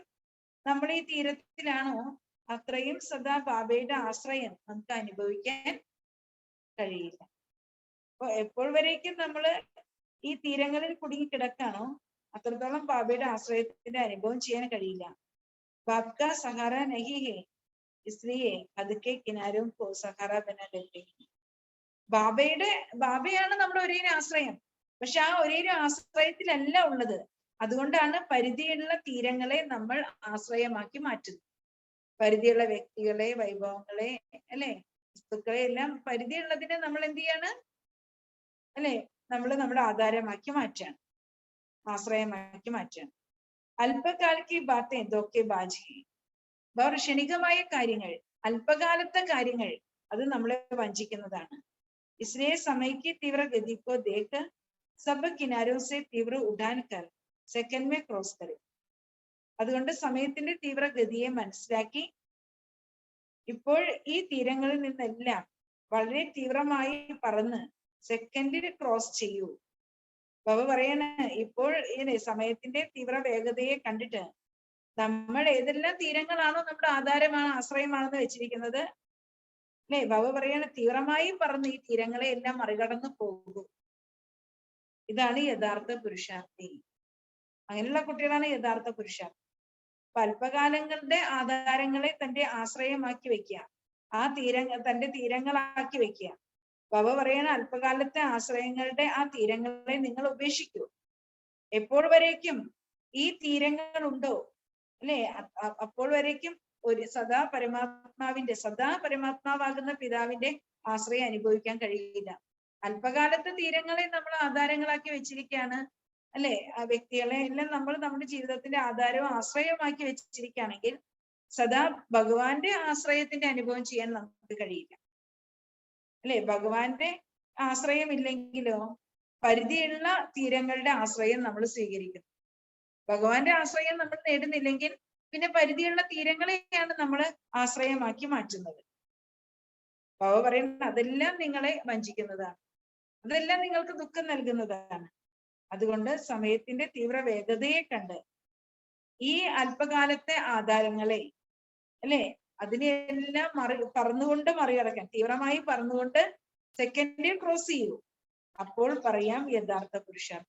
നമ്മൾ ഈ തീരത്തിലാണോ അത്രയും സദാ ബാബയുടെ ആശ്രയം നമുക്ക് അനുഭവിക്കാൻ കഴിയില്ല. അപ്പൊ എപ്പോൾ വരേക്കും നമ്മള് ഈ തീരങ്ങളിൽ കുടുങ്ങി കിടക്കാണോ അത്രത്തോളം ബാബയുടെ ആശ്രയത്തിന്റെ അനുഭവം ചെയ്യാൻ കഴിയില്ല. ബാബ്ക സഹാറ നഹി ഹെ ഇസ്ലിയെ അതൊക്കെ കിനാരും സഹാറ ബനാ ലെത്തെ. ബാബയാണ് നമ്മുടെ ഒരേ ആശ്രയം. പക്ഷെ ആ ഒരേ ആശ്രയത്തിലല്ല ഉള്ളത്. അതുകൊണ്ടാണ് പരിധിയുള്ള തീരങ്ങളെ നമ്മൾ ആശ്രയമാക്കി മാറ്റുന്നത്. പരിധിയുള്ള വ്യക്തികളെ, വൈഭവങ്ങളെ, അല്ലെ, വസ്തുക്കളെ എല്ലാം പരിധിയുള്ളതിനെ നമ്മൾ എന്ത് ചെയ്യാണ്, അല്ലെ, നമ്മൾ നമ്മുടെ ആധാരമാക്കി മാറ്റാണ്, ആശ്രയമാക്കി മാറ്റാണ്. അല്പകാലക്ക് ബാത്തെ ദോക്കെ ബാജി. ക്ഷണികമായ കാര്യങ്ങൾ, അല്പകാലത്തെ കാര്യങ്ങൾ, അത് നമ്മളെ വഞ്ചിക്കുന്നതാണ്. इसलिए समय की तीव्र गति को देख सब किनारों से तीव्र उड़ान कर सेकंड में क्रॉस करे. അതുകൊണ്ട് സമയത്തിന്റെ തീവ്രഗതിയെ മനസ്സിലാക്കി ഇപ്പോൾ ഈ തീരങ്ങളിൽ നിന്നെല്ലാം വളരെ തീവ്രമായി പറന്ന് സെക്കൻഡിൽ ക്രോസ് ചെയ്യൂ. ബാബ പറയാണ്, ഇപ്പോൾ സമയത്തിന്റെ തീവ്ര വേഗതയെ കണ്ടിട്ട് നമ്മൾ ഏതെല്ലാം തീരങ്ങളാണോ നമ്മുടെ ആധാരമാണ്, ആശ്രയമാണെന്ന് വെച്ചിരിക്കുന്നത്, അല്ലെ, ബാബ പറയാണ് തീവ്രമായി പറന്ന് ഈ തീരങ്ങളെ എല്ലാം മറികടന്ന് പോകും. ഇതാണ് യഥാർത്ഥ പുരുഷാർത്ഥി. അങ്ങനെയുള്ള കുട്ടികളാണ് യഥാർത്ഥ പുരുഷാർത്ഥി. അല്പകാലങ്ങളുടെ ആധാരങ്ങളെ തന്റെ ആശ്രയമാക്കി വെക്കുക, ആ തന്റെ തീരങ്ങളാക്കി വെക്കുക. ബാബ പറയണ അല്പകാലത്തെ ആശ്രയങ്ങളുടെ ആ തീരങ്ങളെ നിങ്ങൾ ഉപേക്ഷിക്കൂ. എപ്പോൾ വരേക്കും ഈ തീരങ്ങൾ ഉണ്ടോ, അല്ലെ, അപ്പോൾ വരേക്കും ഒരു സദാ പരമാത്മാവാകുന്ന പിതാവിന്റെ ആശ്രയം അനുഭവിക്കാൻ കഴിയില്ല. അല്പകാലത്തെ തീരങ്ങളെ നമ്മൾ ആധാരങ്ങളാക്കി വെച്ചിരിക്കുകയാണ്, അല്ലെ, ആ വ്യക്തികളെ എല്ലാം നമ്മൾ നമ്മുടെ ജീവിതത്തിന്റെ ആധാരവും ആശ്രയമാക്കി വെച്ചിരിക്കുകയാണെങ്കിൽ സദാ ഭഗവാന്റെ ആശ്രയത്തിന്റെ അനുഭവം ചെയ്യാൻ നമുക്ക് കഴിയില്ല, അല്ലെ. ഭഗവാന്റെ ആശ്രയം ഇല്ലെങ്കിലോ പരിധിയുള്ള തീരങ്ങളുടെ ആശ്രയം നമ്മൾ സ്വീകരിക്കുന്നു. ഭഗവാന്റെ ആശ്രയം നമ്മൾ നേടുന്നില്ലെങ്കിൽ പിന്നെ പരിധിയുള്ള തീരങ്ങളെയാണ് നമ്മൾ ആശ്രയമാക്കി മാറ്റുന്നത്. ബാബ പറയുന്നത് അതെല്ലാം നിങ്ങളെ വഞ്ചിക്കുന്നതാണ്, അതെല്ലാം നിങ്ങൾക്ക് ദുഃഖം നൽകുന്നതാണ്. അതുകൊണ്ട് സമയത്തിന്റെ തീവ്ര വേഗതയെ കണ്ട് ഈ അല്പകാലത്തെ ആധാരങ്ങളെ, അല്ലെ, അതിനെല്ലാം പറന്നുകൊണ്ട് മറികടക്കാൻ, തീവ്രമായി പറന്നുകൊണ്ട് സെക്കൻഡിൽ ക്രോസ് ചെയ്യൂ. അപ്പോൾ പറയാം യഥാർത്ഥ പുരുഷൻ.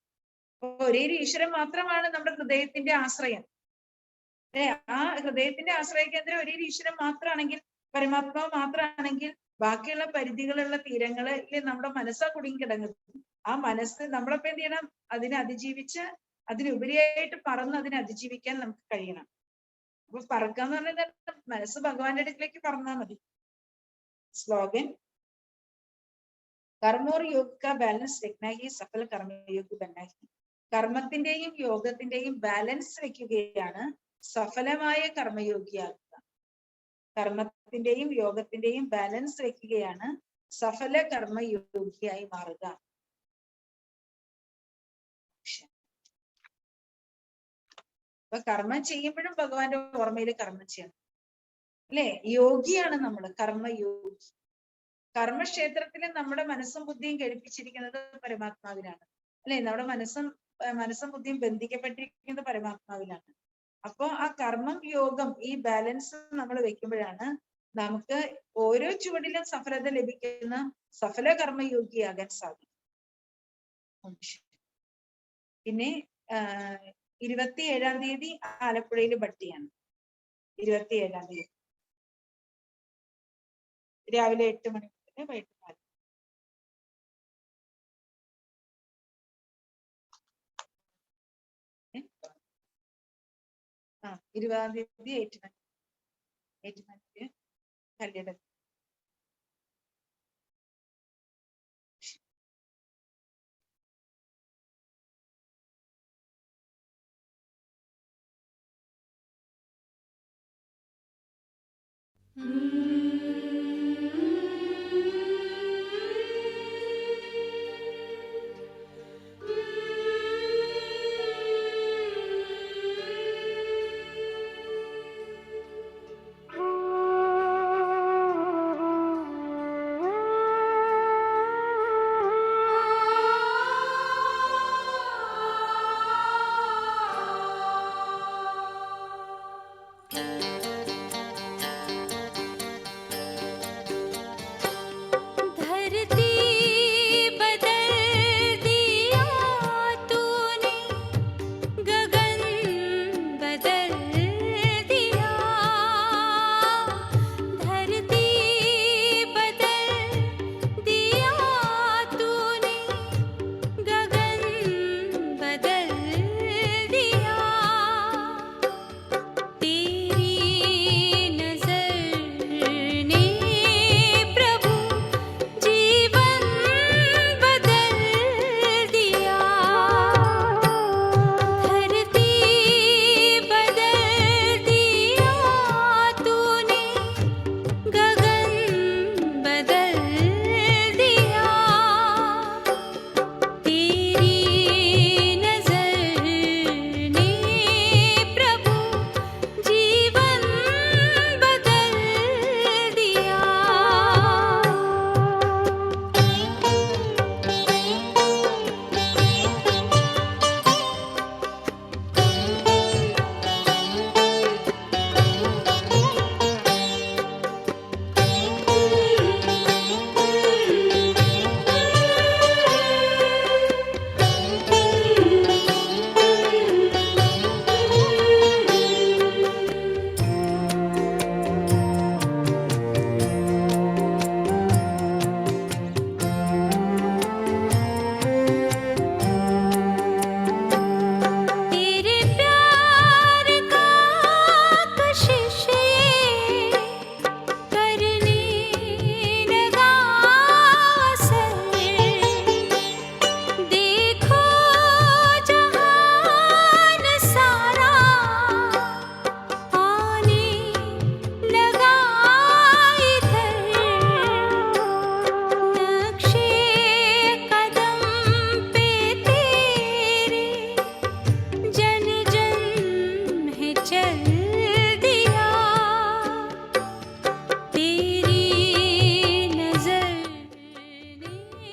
ഒരേ ഒരു ഈശ്വരൻ മാത്രമാണ് നമ്മുടെ ഹൃദയത്തിന്റെ ആശ്രയം. ആ ഹൃദയത്തിന്റെ ആശ്രയ കേന്ദ്രം ഒരേ ഒരു ഈശ്വരൻ മാത്രമാണെങ്കിൽ, പരമാത്മാവ് മാത്രമാണെങ്കിൽ, ബാക്കിയുള്ള പരിധികളുള്ള തീരങ്ങളിൽ നമ്മുടെ മനസ്സാ കുടുങ്ങി കിടങ്ങുന്നത്. ആ മനസ്സ് നമ്മളപ്പോ എന്ത് ചെയ്യണം, അതിനെ അതിജീവിച്ച് അതിനുപരിയായിട്ട് പറന്ന് അതിനെ അതിജീവിക്കാൻ നമുക്ക് കഴിയണം. അപ്പൊ പറക്കാന്ന് പറഞ്ഞാൽ മനസ്സ് ഭഗവാന്റെ അടുക്കിലേക്ക് പറന്നാൽ മതി. സ്ലോഗൻ കർമ്മോർ യോഗ കാ ബാലൻസ് രഖ്നാ ഹി സഫൽ കർമ്മയോഗി ബൻനാ ഹി. കർമ്മത്തിന്റെയും യോഗത്തിന്റെയും ബാലൻസ് വെക്കുകയാണ് സഫലമായ കർമ്മയോഗിയാകുക. കർമ്മത്തിന്റെയും യോഗത്തിന്റെയും ബാലൻസ് വെക്കുകയാണ് സഫല കർമ്മയോഗിയായി മാറുക. അപ്പൊ കർമ്മം ചെയ്യുമ്പോഴും ഭഗവാന്റെ ഓർമ്മയിൽ കർമ്മം ചെയ്യണം, അല്ലെ. യോഗിയാണ് നമ്മൾ, കർമ്മയോഗി. കർമ്മക്ഷേത്രത്തിൽ നമ്മുടെ മനസ്സും ബുദ്ധിയും ഘടിപ്പിച്ചിരിക്കുന്നത് പരമാത്മാവിലാണ്, അല്ലെ. നമ്മുടെ മനസ്സും ബുദ്ധിയും ബന്ധിക്കപ്പെട്ടിരിക്കുന്നത് പരമാത്മാവിലാണ്. അപ്പോ ആ കർമ്മം യോഗം ഈ ബാലൻസ് നമ്മൾ വെക്കുമ്പോഴാണ് നമുക്ക് ഓരോ ചുവടിലും സഫലത ലഭിക്കുന്ന സഫല കർമ്മയോഗിയാകാൻ സാധിക്കും. പിന്നെ 27-ാം തീയതി ആലപ്പുഴയിൽ ഭട്ടിയാണ്. 27-ാം തീയതി രാവിലെ 8 മണി മുതൽ വൈകിട്ട് 4. ആ 20-ാം തീയതി ഏറ്റുമാനൂര് കല്യാണം. Mm-hmm.